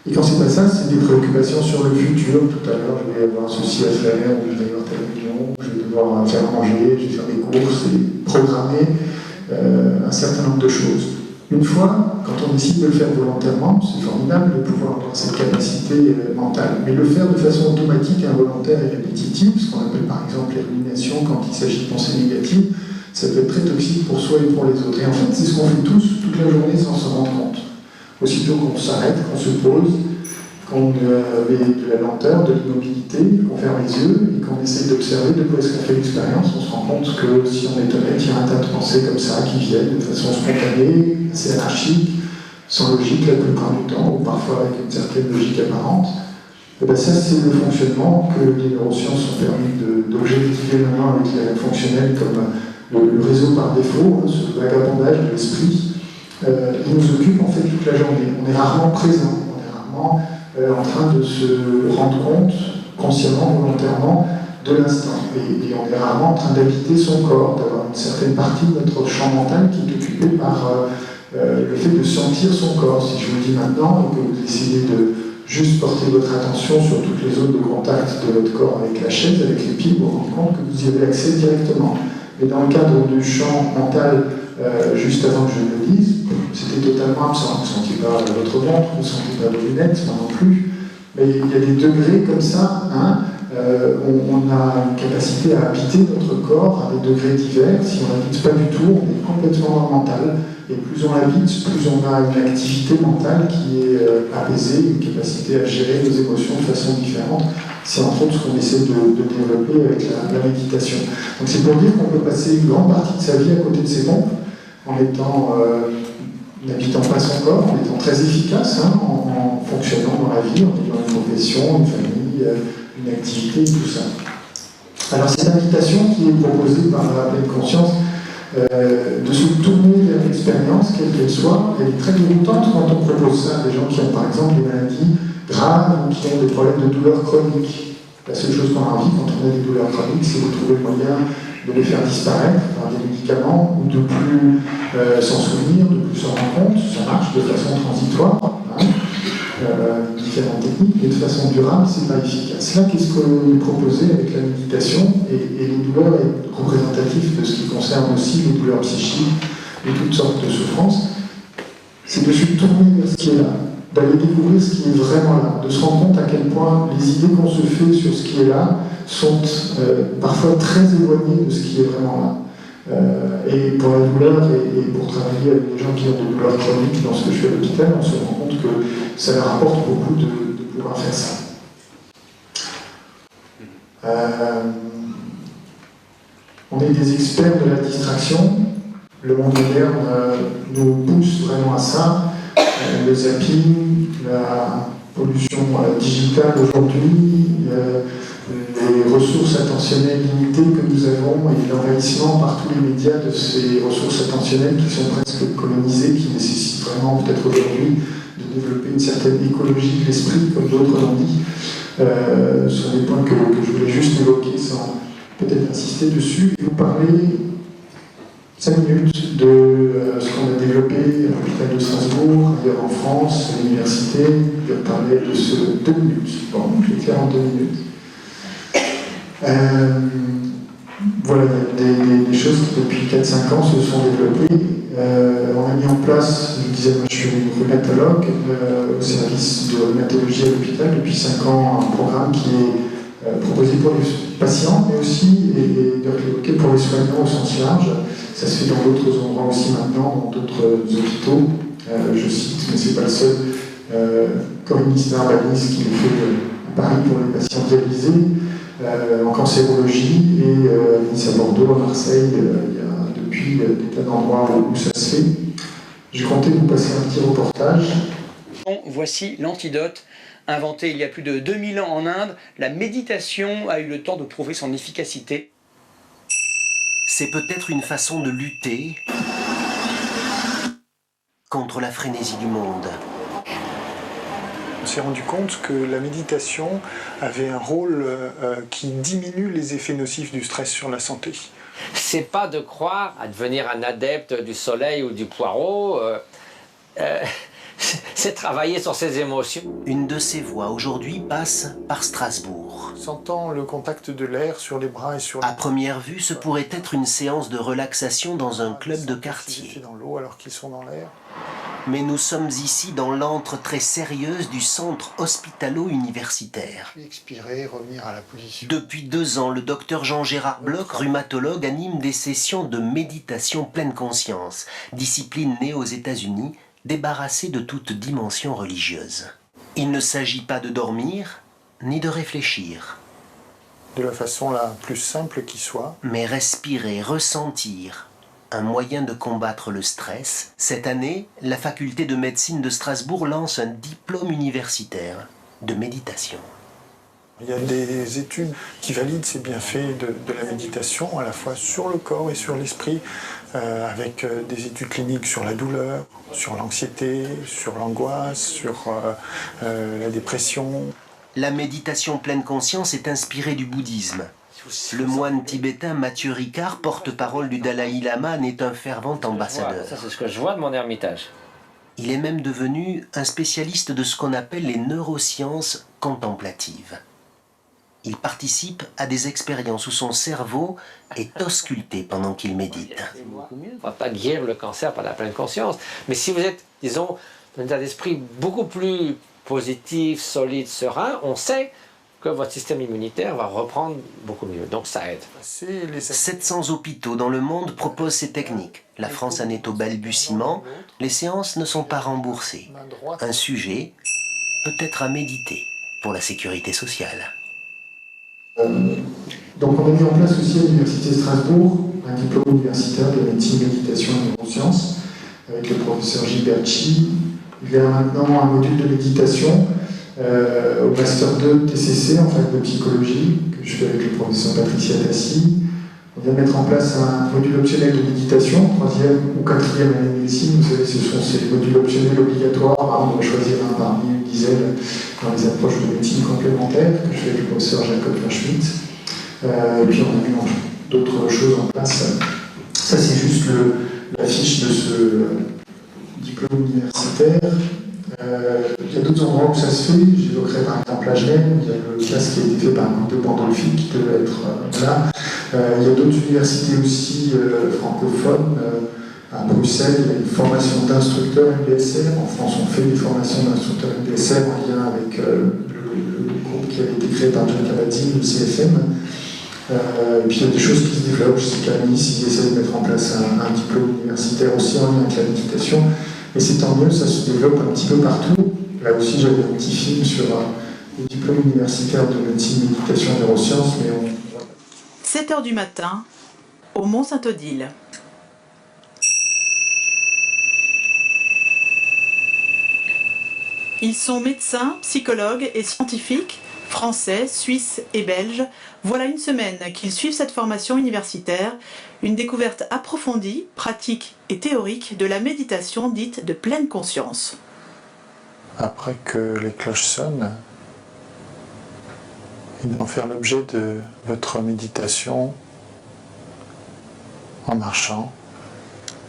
Et quand c'est pas ça, c'est des préoccupations sur le futur. Tout à l'heure, je vais avoir ceci à faire, ou je vais avoir telle réunion, je vais devoir faire manger, je vais faire des courses, et programmer un certain nombre de choses. Une fois, quand on décide de le faire volontairement, c'est formidable de pouvoir avoir cette capacité mentale. Mais le faire de façon automatique, involontaire et répétitive, ce qu'on appelle par exemple les ruminations quand il s'agit de pensées négatives, ça peut être très toxique pour soi et pour les autres. Et en fait, c'est ce qu'on fait tous, toute la journée, sans se rendre compte. Aussitôt qu'on s'arrête, qu'on se pose, qu'on met de la lenteur, de l'immobilité, qu'on ferme les yeux et qu'on essaie d'observer de quoi est-ce qu'on fait l'expérience, on se rend compte que si on est honnête, il y a un tas de pensées comme ça qui viennent de façon spontanée, assez anarchique, sans logique la plupart du temps, ou parfois avec une certaine logique apparente. Et bien ça, c'est le fonctionnement que les neurosciences ont permis d'objectiver maintenant avec les fonctionnels comme le réseau par défaut, ce vagabondage de l'esprit. Il nous occupe en fait toute la journée. On est rarement présent, on est rarement en train de se rendre compte, consciemment, volontairement, de l'instant. Et on est rarement en train d'habiter son corps, d'avoir une certaine partie de notre champ mental qui est occupée par le fait de sentir son corps. Si je vous dis maintenant que vous essayez de juste porter votre attention sur toutes les zones de contact de votre corps avec la chaise, avec les pieds, vous vous rendez compte que vous y avez accès directement. Mais dans le cadre du champ mental, juste avant que je le dise, c'était totalement absent. Vous ne sentiez pas votre ventre, vous ne sentiez pas vos lunettes, moi non plus. Mais il y a des degrés comme ça. Hein, on a une capacité à habiter notre corps à des degrés divers. Si on n'habite pas du tout, on est complètement dans le mental. Et plus on habite, plus on a une activité mentale qui est apaisée, une capacité à gérer nos émotions de façon différente. C'est entre autres ce qu'on essaie de développer avec la méditation. Donc c'est pour dire qu'on peut passer une grande partie de sa vie à côté de ses pompes, n'habitant pas son corps, en étant très efficace, hein, en fonctionnant dans la vie, en ayant une profession, une famille, une activité, tout ça. Alors cette invitation qui est proposée par la pleine conscience, de se tourner vers l'expérience, quelle qu'elle soit, elle est très déroutante quand on propose ça à des gens qui ont par exemple des maladies graves ou qui ont des problèmes de douleurs chroniques. La seule chose qu'on a envie quand on a des douleurs chroniques, c'est de trouver le moyen de les faire disparaître par des médicaments ou de plus s'en souvenir, de plus s'en rendre compte. Ça marche de façon transitoire, hein, différentes techniques, mais de façon durable, c'est pas efficace. Là, qu'est-ce qu'on est proposé avec la méditation et les douleurs est représentatif de ce qui concerne aussi les douleurs psychiques et toutes sortes de souffrances, c'est de se tourner vers ce qui est là, d'aller découvrir ce qui est vraiment là, de se rendre compte à quel point les idées qu'on se fait sur ce qui est là sont parfois très éloignées de ce qui est vraiment là. Et pour la douleur et pour travailler avec des gens qui ont des douleurs chroniques dans ce que je fais à l'hôpital, on se rend compte que ça leur apporte beaucoup de pouvoir faire ça. On est des experts de la distraction. Le monde moderne nous pousse vraiment à ça. Le zapping, la pollution digitale aujourd'hui, les ressources attentionnelles limitées que nous avons et l'envahissement par tous les médias de ces ressources attentionnelles qui sont presque colonisées, qui nécessitent vraiment peut-être aujourd'hui de développer une certaine écologie de l'esprit, comme d'autres l'ont dit. Ce sont des points que je voulais juste évoquer sans peut-être insister dessus. Et vous parlez 5 minutes de ce qu'on a développé à l'hôpital de Strasbourg, ailleurs en France, à l'université. Je vais parler de ce 2 minutes. Bon, je vais faire en 2 minutes. Voilà, il y a des choses qui depuis 4-5 ans se sont développées. On a mis en place, je disais, moi je suis rhumatologue au service de rhumatologie à l'hôpital depuis 5 ans, un programme qui est proposé pour les patients, mais aussi, et évoqué pour les soignants au sens large. Ça se fait dans d'autres endroits aussi maintenant, dans d'autres hôpitaux. Je cite, mais ce n'est pas le seul, Corinne Lister-Banis qui le fait à Paris pour les patients dialysés. En cancérologie et à Bordeaux, à Marseille, il y a depuis des tas d'endroits où ça se fait. Je comptais vous passer un petit reportage. Voici l'antidote. Inventé il y a plus de 2000 ans en Inde, la méditation a eu le temps de prouver son efficacité. C'est peut-être une façon de lutter contre la frénésie du monde. On s'est rendu compte que la méditation avait un rôle qui diminue les effets nocifs du stress sur la santé. C'est pas de croire à devenir un adepte du soleil ou du poireau, c'est travailler sur ses émotions. Une de ces voix aujourd'hui passe par Strasbourg. Sentant le contact de l'air sur les bras et sur les... À première vue, ce pourrait être une séance de relaxation dans un club de quartier. Dans l'eau alors qu'ils sont dans l'air. Mais nous sommes ici dans l'antre très sérieuse du centre hospitalo-universitaire. Expirer, revenir à la position. Depuis 2 ans, le docteur Jean-Gérard Bloch, rhumatologue, anime des sessions de méditation pleine conscience, discipline née aux États-Unis, débarrassée de toute dimension religieuse. Il ne s'agit pas de dormir, ni de réfléchir. De la façon la plus simple qui soit. Mais respirer, ressentir, un moyen de combattre le stress. Cette année, la faculté de médecine de Strasbourg lance un diplôme universitaire de méditation. Il y a des études qui valident ces bienfaits de la méditation, à la fois sur le corps et sur l'esprit, avec des études cliniques sur la douleur, sur l'anxiété, sur l'angoisse, sur la dépression. La méditation pleine conscience est inspirée du bouddhisme. Le moine tibétain Mathieu Ricard, porte-parole du Dalai Lama, en est un fervent ambassadeur. Ça, c'est ce que je vois de mon ermitage. Il est même devenu un spécialiste de ce qu'on appelle les neurosciences contemplatives. Il participe à des expériences où son cerveau est ausculté pendant qu'il médite. On ne va pas guérir le cancer par la pleine conscience. Mais si vous êtes, disons, dans un état d'esprit beaucoup plus positif, solide, serein, on sait que votre système immunitaire va reprendre beaucoup mieux. Donc ça aide. 700 hôpitaux dans le monde proposent ces techniques. La France en est au balbutiement. Les séances ne sont pas remboursées. Un sujet peut-être à méditer pour la sécurité sociale. Donc on a mis en place aussi à l'Université de Strasbourg un diplôme universitaire de médecine, méditation et neurosciences avec le professeur Gilbert Chi. Il y a maintenant un module de méditation au Master 2 TCC en fac de psychologie que je fais avec le professeur Patricia Tassi. On vient de mettre en place un module optionnel de méditation, 3e ou 4e année de médecine. Vous savez, ce sont ces modules optionnels obligatoires. On doit choisir un parmi une dizaine dans les approches de médecine complémentaires que je fais avec le professeur Jacob Verschmidt. Et puis on a mis d'autres choses en place. Ça, c'est juste la fiche de ce diplôme universitaire. Il y a d'autres endroits où ça se fait. J'évoquerai par exemple à Genève. Il y a le classe qui a été fait par un groupe de Pandolfi qui devait être là. Il y a d'autres universités aussi francophones. À Bruxelles, il y a une formation d'instructeurs MBSR. En France, on fait des formations d'instructeurs MBSR en lien avec le groupe qui avait été créé par John Kabat-Zinn, le CFM. Et puis il y a des choses qui se développent. Je sais qu'à Nice, ils essaient de mettre en place un diplôme universitaire aussi en lien avec la méditation. Et c'est tant mieux, ça se développe un petit peu partout. Là aussi, j'avais un petit film sur le diplôme universitaire de médecine, méditation et neurosciences, mais 7 h du matin, au Mont-Saint-Odile. Ils sont médecins, psychologues et scientifiques, français, suisses et belges. Voilà une semaine qu'ils suivent cette formation universitaire, une découverte approfondie, pratique et théorique de la méditation dite de pleine conscience. après que les cloches sonnent, et d'en faire l'objet de votre méditation en marchant.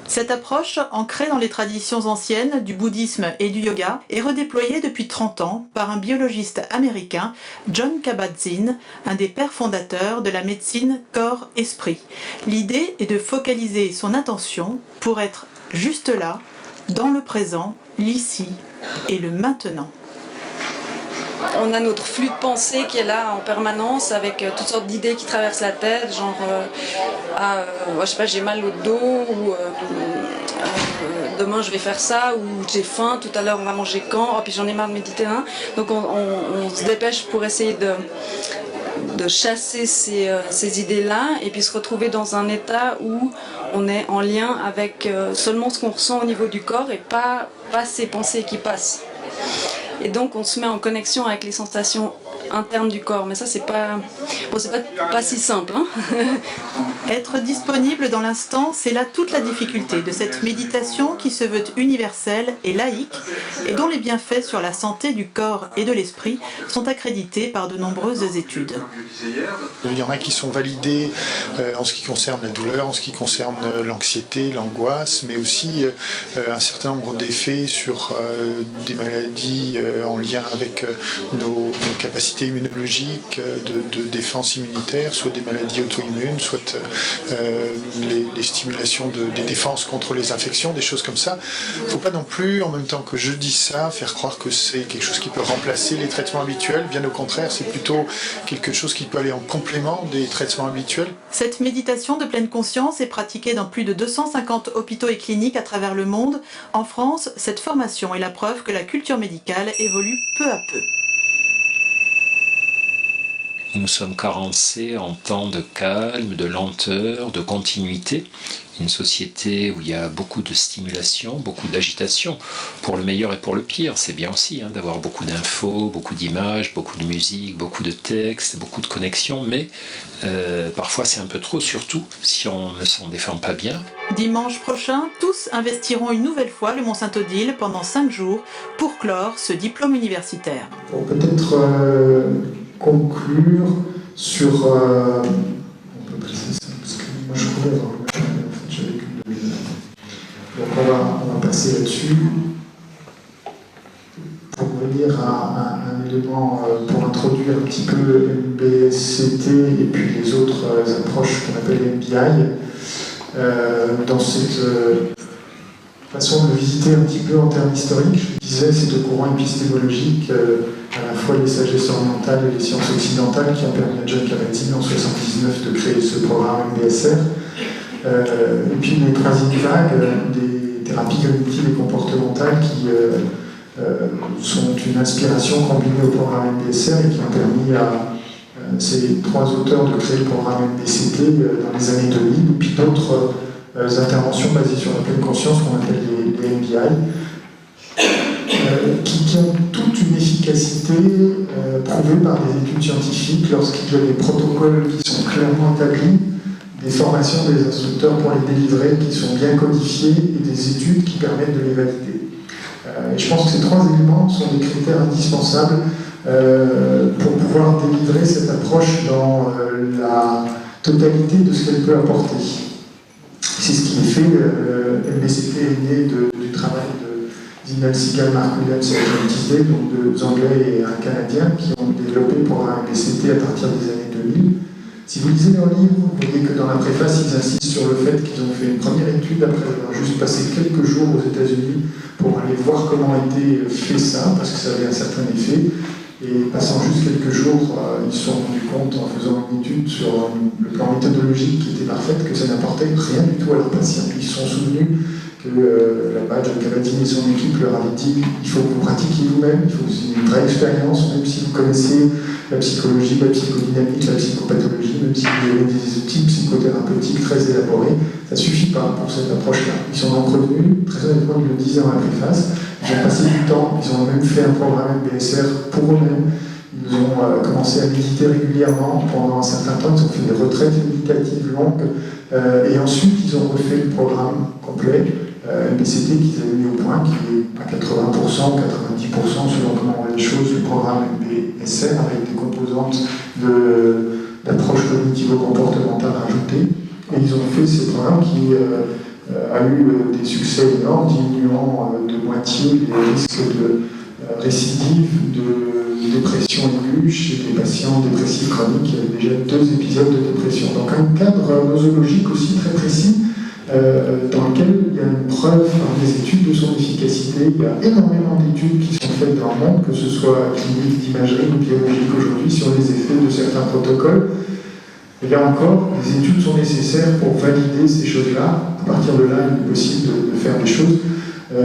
Cette approche, ancrée dans les traditions anciennes du bouddhisme et du yoga, est redéployée depuis 30 ans par un biologiste américain, Jon Kabat-Zinn, un des pères fondateurs de la médecine corps-esprit. L'idée est de focaliser son attention pour être juste là, dans le présent, l'ici et le maintenant. On a notre flux de pensée qui est là en permanence avec toutes sortes d'idées qui traversent la tête, genre je sais pas, j'ai mal au dos ou demain je vais faire ça ou j'ai faim, tout à l'heure on va manger quand, oh, puis j'en ai marre de méditer. Hein. Donc on se dépêche pour essayer de chasser ces idées-là et puis se retrouver dans un état où on est en lien avec seulement ce qu'on ressent au niveau du corps et pas ces pensées qui passent. Et donc on se met en connexion avec les sensations internes du corps. Mais ça c'est pas si simple. Hein. Être disponible dans l'instant, c'est là toute la difficulté de cette méditation qui se veut universelle et laïque et dont les bienfaits sur la santé du corps et de l'esprit sont accrédités par de nombreuses études. Il y en a qui sont validés en ce qui concerne la douleur, en ce qui concerne l'anxiété, l'angoisse, mais aussi un certain nombre d'effets sur des maladies en lien avec nos capacités immunologiques, de défense immunitaire, soit des maladies auto-immunes, soit les stimulations des défenses contre les infections, des choses comme ça. Il ne faut pas non plus, en même temps que je dis ça, faire croire que c'est quelque chose qui peut remplacer les traitements habituels. Bien au contraire, c'est plutôt quelque chose qui peut aller en complément des traitements habituels. Cette méditation de pleine conscience est pratiquée dans plus de 250 hôpitaux et cliniques à travers le monde. En France, cette formation est la preuve que la culture médicale évolue peu à peu. Nous sommes carencés en temps de calme, de lenteur, de continuité. Une société où il y a beaucoup de stimulation, beaucoup d'agitation, pour le meilleur et pour le pire. C'est bien aussi d'avoir beaucoup d'infos, beaucoup d'images, beaucoup de musique, beaucoup de textes, beaucoup de connexions, mais parfois c'est un peu trop, surtout si on ne s'en défend pas bien. Dimanche prochain, tous investiront une nouvelle fois le Mont-Saint-Odile pendant 5 jours pour clore ce diplôme universitaire. Pour peut-être conclure sur... on peut passer ça, parce que moi je voulais avoir le machin, mais en fait j'avais qu'une demi-heure. Donc on va passer là-dessus. Pour revenir à un élément, pour introduire un petit peu MBSCT et puis les autres approches qu'on appelle MBI, dans cette façon de le visiter un petit peu en termes historiques, je disais, c'est deux courants épistémologiques, à la fois les sagesses orientales et les sciences occidentales, qui ont permis à Jon Kabat-Zinn en 1979 de créer ce programme MBSR. Et puis les troisième vagues, des thérapies cognitives et comportementales qui sont une inspiration combinée au programme MBSR et qui ont permis à ces trois auteurs de créer le programme MBCT dans les années 2000, et puis d'autres interventions basées sur la pleine conscience qu'on appelle les MBI, qui ont toute une efficacité prouvée par des études scientifiques lorsqu'il y a des protocoles qui sont clairement établis, des formations des instructeurs pour les délivrer qui sont bien codifiées et des études qui permettent de les valider. Et je pense que ces trois éléments sont des critères indispensables pour pouvoir délivrer cette approche dans la totalité de ce qu'elle peut apporter. C'est ce qui est fait. MBCT est né du travail de Zinal Sigal, Mark Williams et John Tisdale, donc deux Anglais et un Canadien, qui ont développé le programme MBCT à partir des années 2000. Si vous lisez leur livre, vous voyez que dans la préface, ils insistent sur le fait qu'ils ont fait une première étude après avoir juste passé quelques jours aux États-Unis pour aller voir comment a été fait ça, parce que ça avait un certain effet. Et passant juste quelques jours, ils se sont rendus compte, en faisant une étude sur le plan méthodologique qui était parfaite, que ça n'apportait rien du tout à leurs patients. Ils se sont souvenus que là-bas, Jon Kabat-Zinn et son équipe leur avaient dit il faut que vous pratiquiez vous-même, il faut que c'est une vraie expérience, même si vous connaissez la psychologie, la psychodynamique, la psychopathologie, même si vous avez des outils psychothérapeutiques très élaborés, ça ne suffit pas pour cette approche-là. Ils sont donc revenus, très honnêtement, ils le disaient dans la préface, ils ont passé du temps, ils ont même fait un programme MBSR pour eux-mêmes, ils ont commencé à méditer régulièrement pendant un certain temps, ils ont fait des retraites méditatives longues Et ensuite, ils ont refait le programme complet, MBCT qu'ils avaient mis au point, qui est à 80%, 90%, selon comment on voit les choses, le programme MBSR, avec des composantes d'approche cognitivo-comportementale rajoutées. Et ils ont fait ces programmes qui a eu des succès énormes, diminuant de moitié les risques de récidive de dépression aiguë chez des patients dépressifs chroniques. Il y avait déjà 2 épisodes de dépression. Donc un cadre nosologique aussi très précis, dans lequel il y a une preuve par des études de son efficacité. Il y a énormément d'études qui sont faites dans le monde, que ce soit clinique, d'imagerie ou biologique aujourd'hui, sur les effets de certains protocoles. Et là encore, les études sont nécessaires pour valider ces choses-là. À partir de là, il est possible de faire des choses.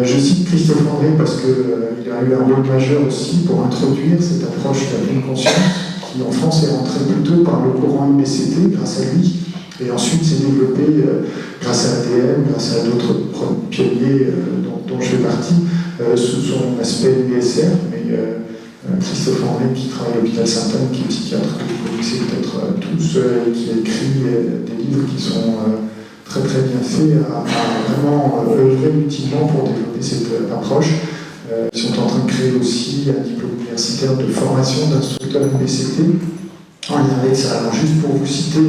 Je cite Christophe André parce qu'il a eu un rôle majeur aussi pour introduire cette approche de la pleine conscience, qui en France est rentrée plutôt par le courant MBCT, grâce à lui, et ensuite s'est développée grâce à ADM, grâce à d'autres pionniers dont je fais partie, sous son aspect MBSR. Mais Christophe André, qui travaille à l'hôpital Sainte-Anne, qui est psychiatre, que vous connaissez peut-être tous, qui a écrit des livres qui sont très très bien faits, a vraiment œuvré utilement pour développer cette approche. Ils sont en train de créer aussi un diplôme universitaire de formation d'instructeur MBCT en lien avec ça. Alors juste pour vous citer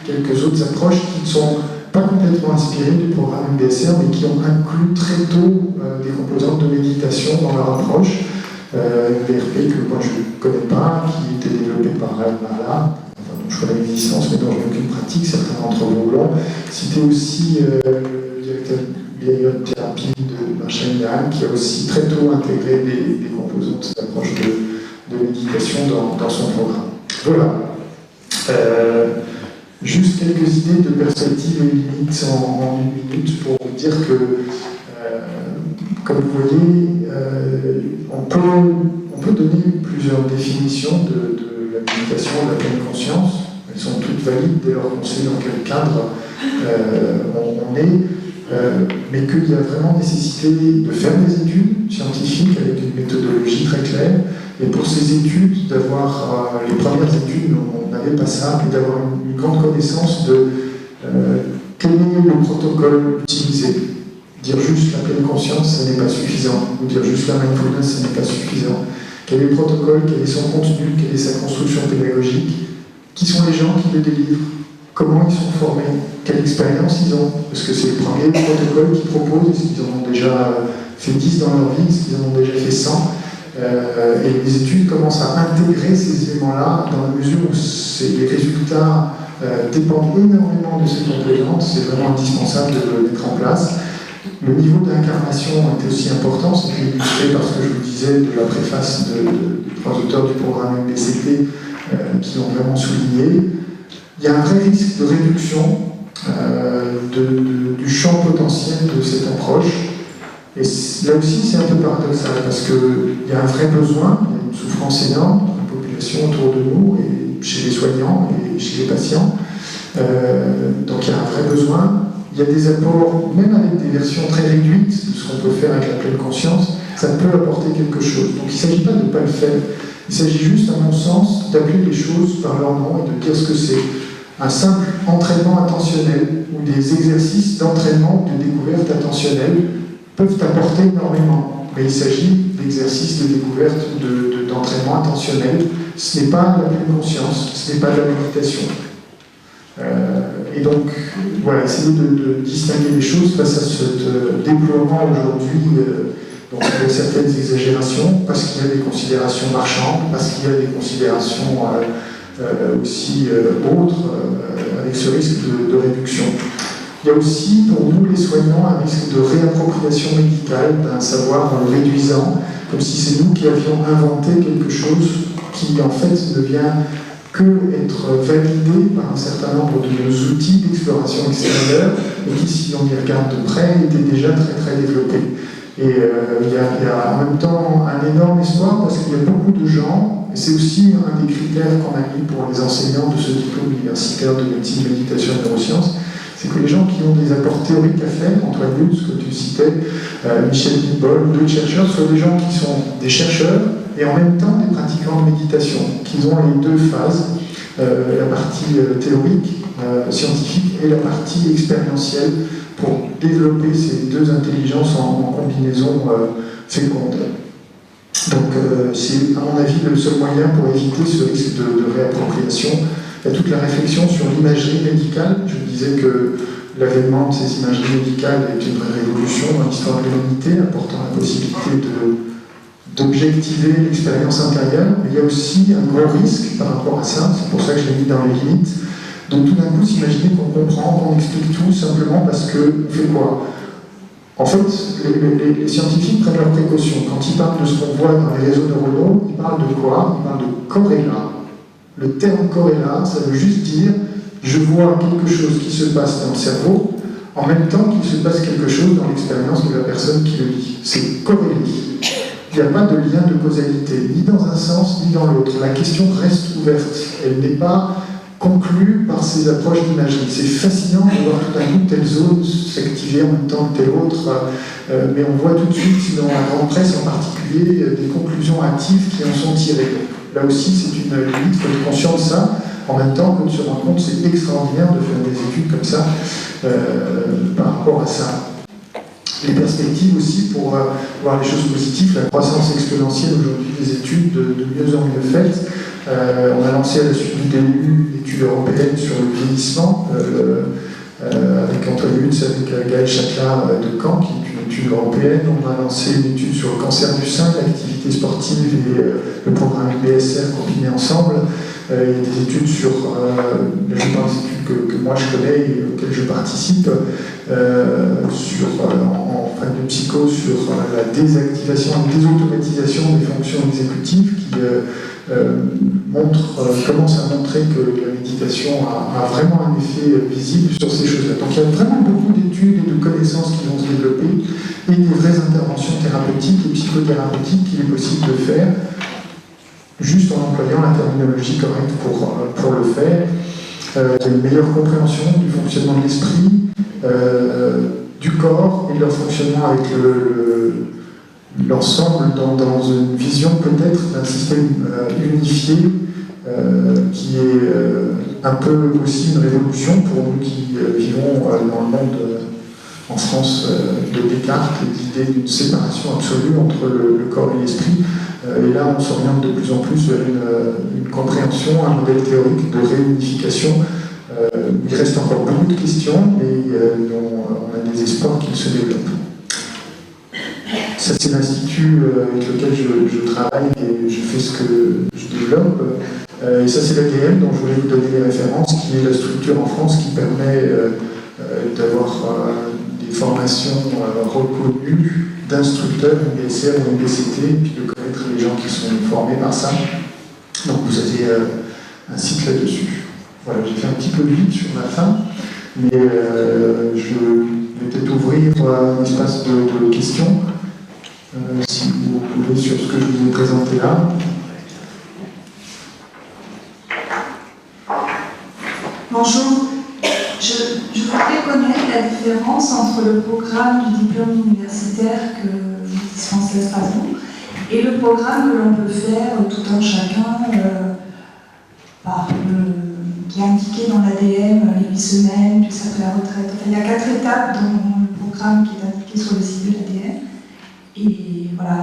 quelques autres approches qui ne sont pas complètement inspirées du programme MBSR, mais qui ont inclus très tôt des composantes de méditation dans leur approche. VRP que moi je ne connais pas, qui était développé par Raël Marla, dont je connais l'existence mais dont je n'ai aucune pratique, certains d'entre vous l'ont. C'était aussi le directeur de thérapie de Marshall Yang, qui a aussi très tôt intégré des composantes d'approche de méditation dans son programme. Voilà. Juste quelques idées de perspective et limites en 1 minute pour vous dire que comme vous voyez, on peut donner plusieurs définitions de la méditation, de la pleine conscience. Elles sont toutes valides dès lors qu'on sait dans quel cadre on est, mais qu'il y a vraiment nécessité de faire des études scientifiques avec une méthodologie très claire. Et pour ces études, d'avoir les premières études, on n'avait pas ça, mais d'avoir une grande connaissance de quel est le protocole utilisé. Dire juste la pleine conscience, ce n'est pas suffisant. Ou dire juste la mindfulness, ce n'est pas suffisant. Quel est le protocole, quel est son contenu, quelle est sa construction pédagogique, qui sont les gens qui le délivrent, comment ils sont formés, quelle expérience ils ont, parce que c'est le premier protocole qu'ils proposent, est-ce qu'ils en ont déjà fait 10 dans leur vie, est-ce qu'ils en ont déjà fait 100, et les études commencent à intégrer ces éléments-là dans la mesure où les résultats dépendent énormément de ces composantes, c'est vraiment indispensable de le mettre en place. Le niveau d'incarnation était aussi important, c'était illustré par ce que je vous disais de la préface des 3 auteurs du programme MBCT qui l'ont vraiment souligné. Il y a un vrai risque de réduction du champ potentiel de cette approche. Et là aussi, c'est un peu paradoxal parce qu'il y a un vrai besoin, il y a une souffrance énorme dans la population autour de nous, et chez les soignants et chez les patients. Donc il y a un vrai besoin. Il y a des apports, même avec des versions très réduites de ce qu'on peut faire avec la pleine conscience, ça peut apporter quelque chose. Donc il ne s'agit pas de ne pas le faire, il s'agit juste, à mon sens, d'appeler les choses par leur nom et de dire ce que c'est. Un simple entraînement attentionnel ou des exercices d'entraînement ou de découverte attentionnelle peuvent apporter énormément. Mais il s'agit d'exercices de découverte ou d'entraînement attentionnel. Ce n'est pas la pleine conscience, ce n'est pas de la méditation. Et donc, voilà, essayer de distinguer les choses face à ce déploiement aujourd'hui, donc avec certaines exagérations, parce qu'il y a des considérations marchandes, parce qu'il y a des considérations aussi autres, avec ce risque de réduction. Il y a aussi, pour nous les soignants, un risque de réappropriation médicale d'un savoir en le réduisant, comme si c'est nous qui avions inventé quelque chose qui, en fait, ne vient que être validé par un certain nombre de nos outils d'exploration extérieure, et qui, si on y regarde de près, étaient déjà très très développés. Et il y a en même temps un énorme espoir, parce qu'il y a beaucoup de gens, et c'est aussi un des critères qu'on a mis pour les enseignants de ce diplôme universitaire de médecine, méditation et neurosciences, c'est que les gens qui ont des apports théoriques à faire, Antoine Lutz, que tu citais, Michel Guibol, d'autres chercheurs, soient des gens qui sont des chercheurs et en même temps des pratiquants de méditation, qui ont les 2 phases, la partie théorique, scientifique et la partie expérientielle pour développer ces deux intelligences en combinaison féconde. Donc c'est à mon avis le seul moyen pour éviter ce risque de réappropriation. Il y a toute la réflexion sur l'imagerie médicale. Je disais que l'avènement de ces imageries médicales est une vraie révolution dans l'histoire de l'humanité, apportant la possibilité d'objectiver l'expérience intérieure. Mais il y a aussi un gros risque par rapport à ça, c'est pour ça que je l'ai mis dans les limites. Donc tout d'un coup, s'imaginer qu'on comprend, qu'on explique tout simplement parce qu'on fait quoi? En fait, les scientifiques prennent leurs précautions. Quand ils parlent de ce qu'on voit dans les réseaux neuronaux, ils parlent de quoi? Ils parlent de corrélat. Le terme corrélat, ça veut juste dire je vois quelque chose qui se passe dans le cerveau en même temps qu'il se passe quelque chose dans l'expérience de la personne qui le vit. C'est corrélé. Il n'y a pas de lien de causalité, ni dans un sens, ni dans l'autre. La question reste ouverte. Elle n'est pas conclue par ces approches d'imagerie. C'est fascinant de voir tout d'un coup telle zone s'activer en même temps que telle autre, mais on voit tout de suite, dans la grande presse en particulier, des conclusions hâtives qui en sont tirées. Là aussi, c'est une limite, il faut être conscient de ça. En même temps, qu'on se rend compte, c'est extraordinaire de faire des études comme ça par rapport à ça. Les perspectives aussi pour voir les choses positives, la croissance exponentielle aujourd'hui des études de mieux en mieux faites. On a lancé à la suite du DU une étude européenne sur le vieillissement avec Antoine Lutz, avec Gaël Châtelain de Caen, qui est une étude européenne. On a lancé une étude sur le cancer du sein, l'activité sportive et le programme BSR combinés ensemble. Il y a des études sur, je parle des études que moi je connais et auxquelles je participe, en fac de psycho, sur la désactivation et désautomatisation des fonctions exécutives qui commence à montrer que la méditation a vraiment un effet visible sur ces choses-là. Donc il y a vraiment beaucoup d'études et de connaissances qui vont se développer et des vraies interventions thérapeutiques et psychothérapeutiques qu'il est possible de faire juste en employant la terminologie correcte pour le faire. Il y a une meilleure compréhension du fonctionnement de l'esprit, du corps et de leur fonctionnement avec l'ensemble dans une vision peut-être d'un système unifié qui est un peu aussi une révolution pour nous qui vivons dans le monde en France de Descartes et l'idée d'une séparation absolue entre le corps et l'esprit. Et là, on s'oriente de plus en plus vers une compréhension, un modèle théorique de réunification. Il reste encore beaucoup de questions, mais dont on a des espoirs qu'ils se développent. Ça, c'est l'institut avec lequel je travaille et je fais ce que je développe. Et ça, c'est l'ADM dont je voulais vous donner les références, qui est la structure en France qui permet d'avoir des formations reconnues d'instructeurs, MBSR ou MBCT, et puis de connaître les gens qui sont formés par ça. Donc vous avez un site là-dessus. Voilà, j'ai fait un petit peu vite sur la fin, mais je vais peut-être ouvrir un espace de questions, si vous pouvez, sur ce que je vous ai présenté là. Bonjour. Je voudrais connaître la différence entre le programme du diplôme universitaire que vous dispensez à Strasbourg et le programme que l'on peut faire tout un chacun qui est indiqué dans l'ADM, les 8 semaines, puis après la retraite. Enfin, il y a 4 étapes dans le programme qui est indiqué sur le site de l'ADM. Et voilà,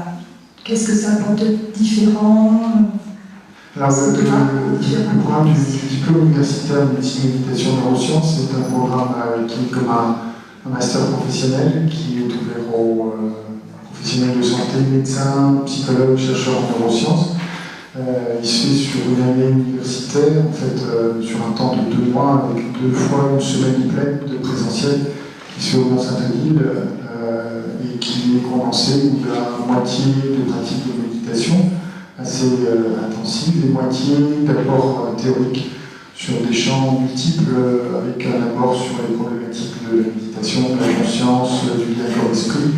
qu'est-ce que ça apporte de différent? Alors, le programme du diplôme universitaire de médecine, méditation et neurosciences, c'est un programme qui est comme un master professionnel qui est ouvert aux professionnels de santé, médecins, psychologues, chercheurs en neurosciences. Il se fait sur une année universitaire, en fait, sur un temps de 2 mois, avec 2 fois une semaine pleine de présentiel, qui se fait au Mont-Saint-Odile et qui est condensé où il y a moitié de pratiques de méditation assez intensive, et moitié d'apports théoriques sur des champs multiples, avec un apport sur les problématiques de la méditation, de la conscience, du lien corps-esprit,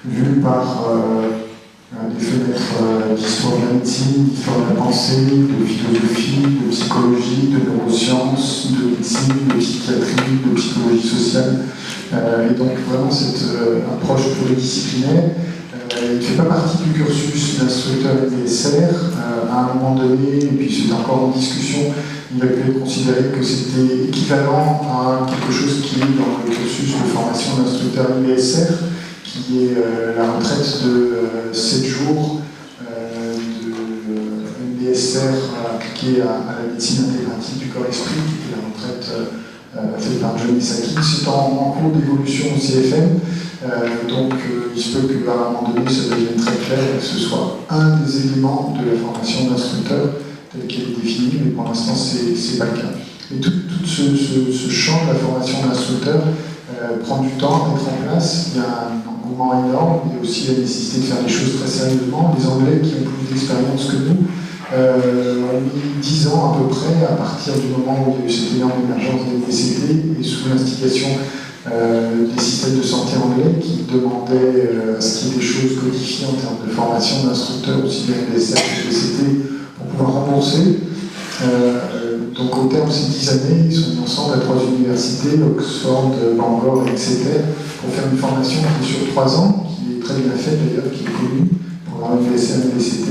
vu par des fenêtres d'histoire de la médecine, d'histoire de la pensée, de philosophie, de psychologie, de neurosciences, de médecine, de psychiatrie, de psychologie sociale. Et donc vraiment cette approche pluridisciplinaire. Il ne fait pas partie du cursus d'instructeur MBSR. À un moment donné, et puis c'est encore en discussion, il avait considéré que c'était équivalent à quelque chose qui est dans le cursus de formation d'instructeur IBSR, qui est la retraite de 7 jours de MBSR appliquée à la médecine intégrative du corps-esprit, qui est la retraite faite par Johnny Saki. C'est en cours d'évolution au CFM, donc il se peut qu'à un moment donné ça devienne très clair et que ce soit un des éléments de la formation d'instructeur telle qu'elle est définie, mais pour l'instant c'est pas le cas. Et tout ce champ de la formation d'instructeur prend du temps à mettre en place. Il y a un engouement énorme, il y a aussi la nécessité de faire les choses très sérieusement. Les Anglais qui ont plus d'expérience que nous ont mis 10 ans à peu près à partir du moment où il y a eu cette énorme émergence des DCT et sous l'instigation des systèmes de santé anglais qui demandaient à ce qu'il y ait des choses codifiées en termes de formation d'instructeurs, aussi bien DSR que DCT, pour pouvoir rembourser. Donc au terme de ces 10 années, ils sont mis ensemble à 3 universités, Oxford, Bangor et Exeter, pour faire une formation qui est sur 3 ans, qui est très bien faite d'ailleurs, qui est connue, pour avoir une DSR et DCT,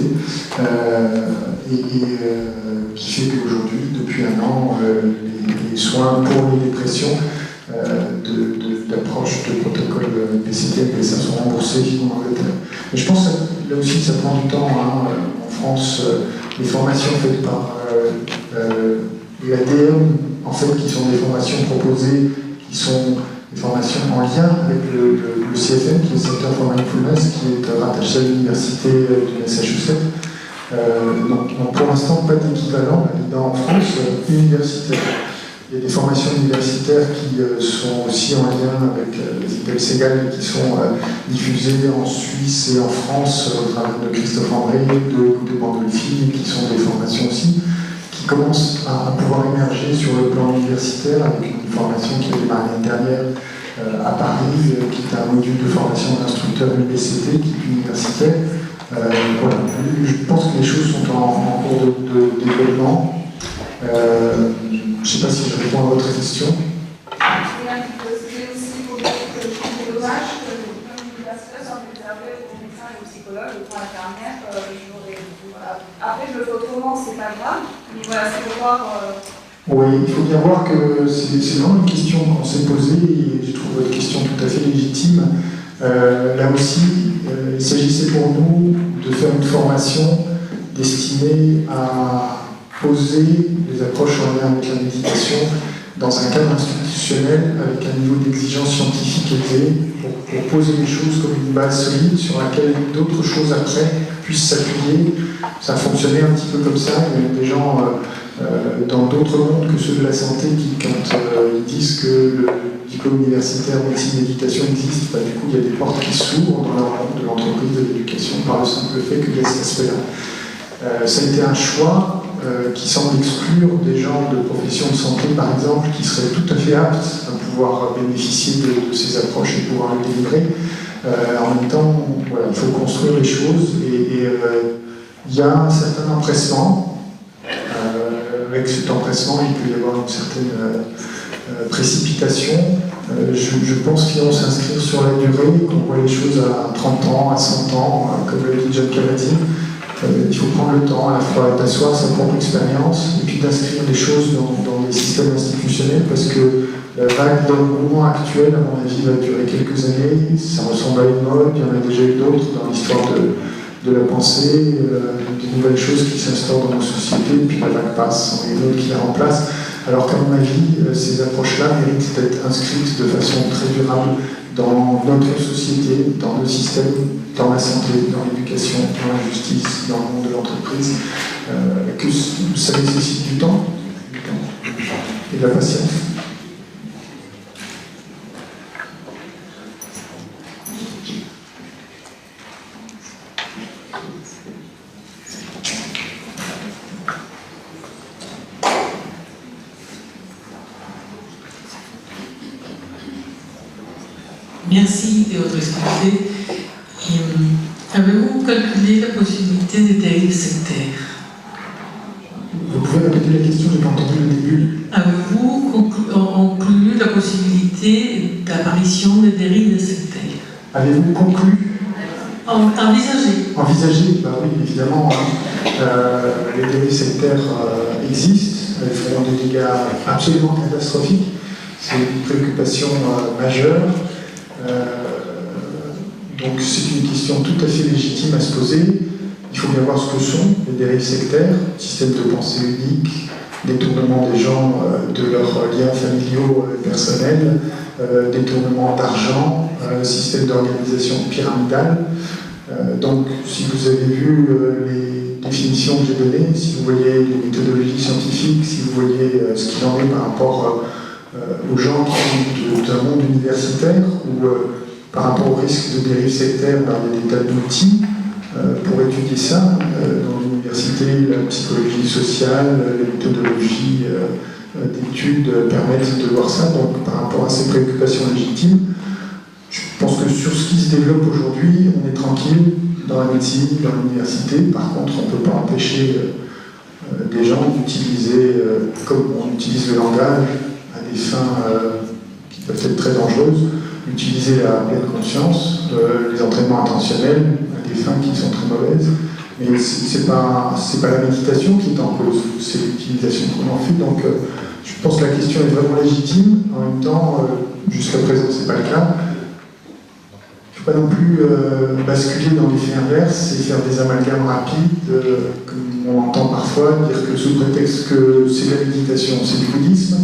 qui fait qu'aujourd'hui, depuis un an, les soins pour les dépressions d'approche de protocole PCT et PSA sont remboursés en Angleterre. Mais je pense que là aussi ça prend du temps. En France, les formations faites par l'ADM, en fait, qui sont des formations proposées, qui sont des formations en lien avec le CFM, qui est le Center for Mindfulness, qui est rattaché à l'université du Massachusetts. Donc pour l'instant, pas d'équivalent en France universitaire. Il y a des formations universitaires qui sont aussi en lien avec les IPEL Ségal et qui sont diffusées en Suisse et en France au travers de Christophe André, de Pandolfi, qui sont des formations aussi qui commencent à pouvoir émerger sur le plan universitaire avec une formation qui a démarré l'année dernière à Paris, qui est un module de formation d'instructeur UBCT, qui est universitaire. Voilà. Je pense que les choses sont en cours de développement. Je ne sais pas si je réponds à votre question. C'est aussi pour dire que c'est dommage que les diplômes universitaires soient réservés aux médecins et aux psychologues pour l'infirmière. Après, je le fais autrement, c'est pas grave. Mais voilà, c'est pour voir. Oui, il faut bien voir que c'est vraiment une question qu'on s'est posée et je trouve votre question tout à fait légitime. Là aussi, il s'agissait pour nous de faire une formation destinée à poser les approches en lien avec la méditation dans un cadre institutionnel avec un niveau d'exigence scientifique élevé pour poser les choses comme une base solide sur laquelle d'autres choses après puissent s'appuyer. Ça a fonctionné un petit peu comme ça. Il y a des gens dans d'autres mondes que ceux de la santé qui, quand ils disent que le diplôme universitaire médecine méditation existe, du coup il y a des portes qui s'ouvrent dans leur monde de l'entreprise de l'éducation par le simple fait qu'il y a cet aspect-là. Ça a été un choix qui semble exclure des gens de professions de santé, par exemple, qui seraient tout à fait aptes à pouvoir bénéficier de ces approches et pouvoir les délivrer. En même temps, voilà, il faut construire les choses et il y a un certain empressement. Avec cet empressement, il peut y avoir une certaine précipitation. Je pense qu'il faut s'inscrire sur la durée, qu'on voit les choses à 30 ans, à 100 ans, comme le dit John Kabat-Zinn. Il faut prendre le temps à la fois d'asseoir sa propre expérience et puis d'inscrire les choses dans les systèmes institutionnels parce que la vague d'engouement actuelle, à mon avis, va durer quelques années. Ça ressemble à une mode, il y en a déjà eu d'autres dans l'histoire de la pensée, des nouvelles choses qui s'instaurent dans nos sociétés, puis la vague passe, et d'autres qui la remplacent. Alors qu'à mon avis, ces approches-là méritent d'être inscrites de façon très durable dans notre société, dans nos systèmes, dans la santé, dans l'éducation, dans la justice, dans le monde de l'entreprise, que ça nécessite du temps et de la patience. Merci de votre exposé. Avez-vous calculé la possibilité des dérives sectaires? Vous pouvez répéter la question, je n'ai pas entendu le début. Avez-vous conclu la possibilité d'apparition des dérives sectaires? Avez-vous conclu? Envisagé. Envisagé, bah oui, évidemment. Les dérives sectaires existent. elles font des dégâts absolument catastrophiques. C'est une préoccupation majeure. Donc c'est une question tout à fait légitime à se poser. Il faut bien voir ce que sont les dérives sectaires, système de pensée unique, détournement des gens de leurs liens familiaux et personnels, détournement d'argent, système d'organisation pyramidale. Donc si vous avez vu les définitions que j'ai données, si vous voyez les méthodologies scientifiques, si vous voyez ce qu'il en est par rapport aux gens qui sont d'un monde universitaire ou par rapport au risque de dérive sectaire, il y a des tas d'outils pour étudier ça dans l'université, la psychologie sociale, les méthodologies d'études permettent de voir ça. Donc par rapport à ces préoccupations légitimes, je pense que sur ce qui se développe aujourd'hui, on est tranquille dans la médecine, dans l'université. Par contre, on ne peut pas empêcher des gens d'utiliser, comme on utilise le langage, à des fins qui peuvent être très dangereuses, utiliser la pleine conscience, les entraînements intentionnels, à des fins qui sont très mauvaises. Mais ce n'est pas la méditation qui est en cause, c'est l'utilisation qu'on en fait. Donc je pense que la question est vraiment légitime. En même temps, jusqu'à présent, ce n'est pas le cas. Il ne faut pas non plus basculer dans l'effet inverse et faire des amalgames rapides, comme on entend parfois, dire que sous prétexte que c'est la méditation, c'est du bouddhisme,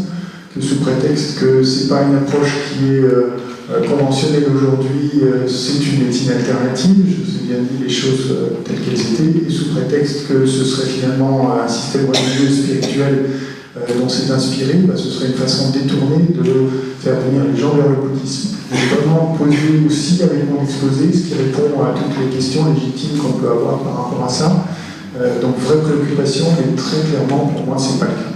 que sous prétexte que ce n'est pas une approche qui est conventionnelle aujourd'hui, c'est une médecine alternative, je vous ai bien dit les choses telles qu'elles étaient, et sous prétexte que ce serait finalement un système religieux spirituel dont c'est inspiré, ce serait une façon détournée de faire venir les gens vers le bouddhisme. J'ai vraiment posé aussi avec mon exposé, ce qui répond à toutes les questions légitimes qu'on peut avoir par rapport à ça. Donc vraie préoccupation, mais très clairement pour moi c'est pas le cas.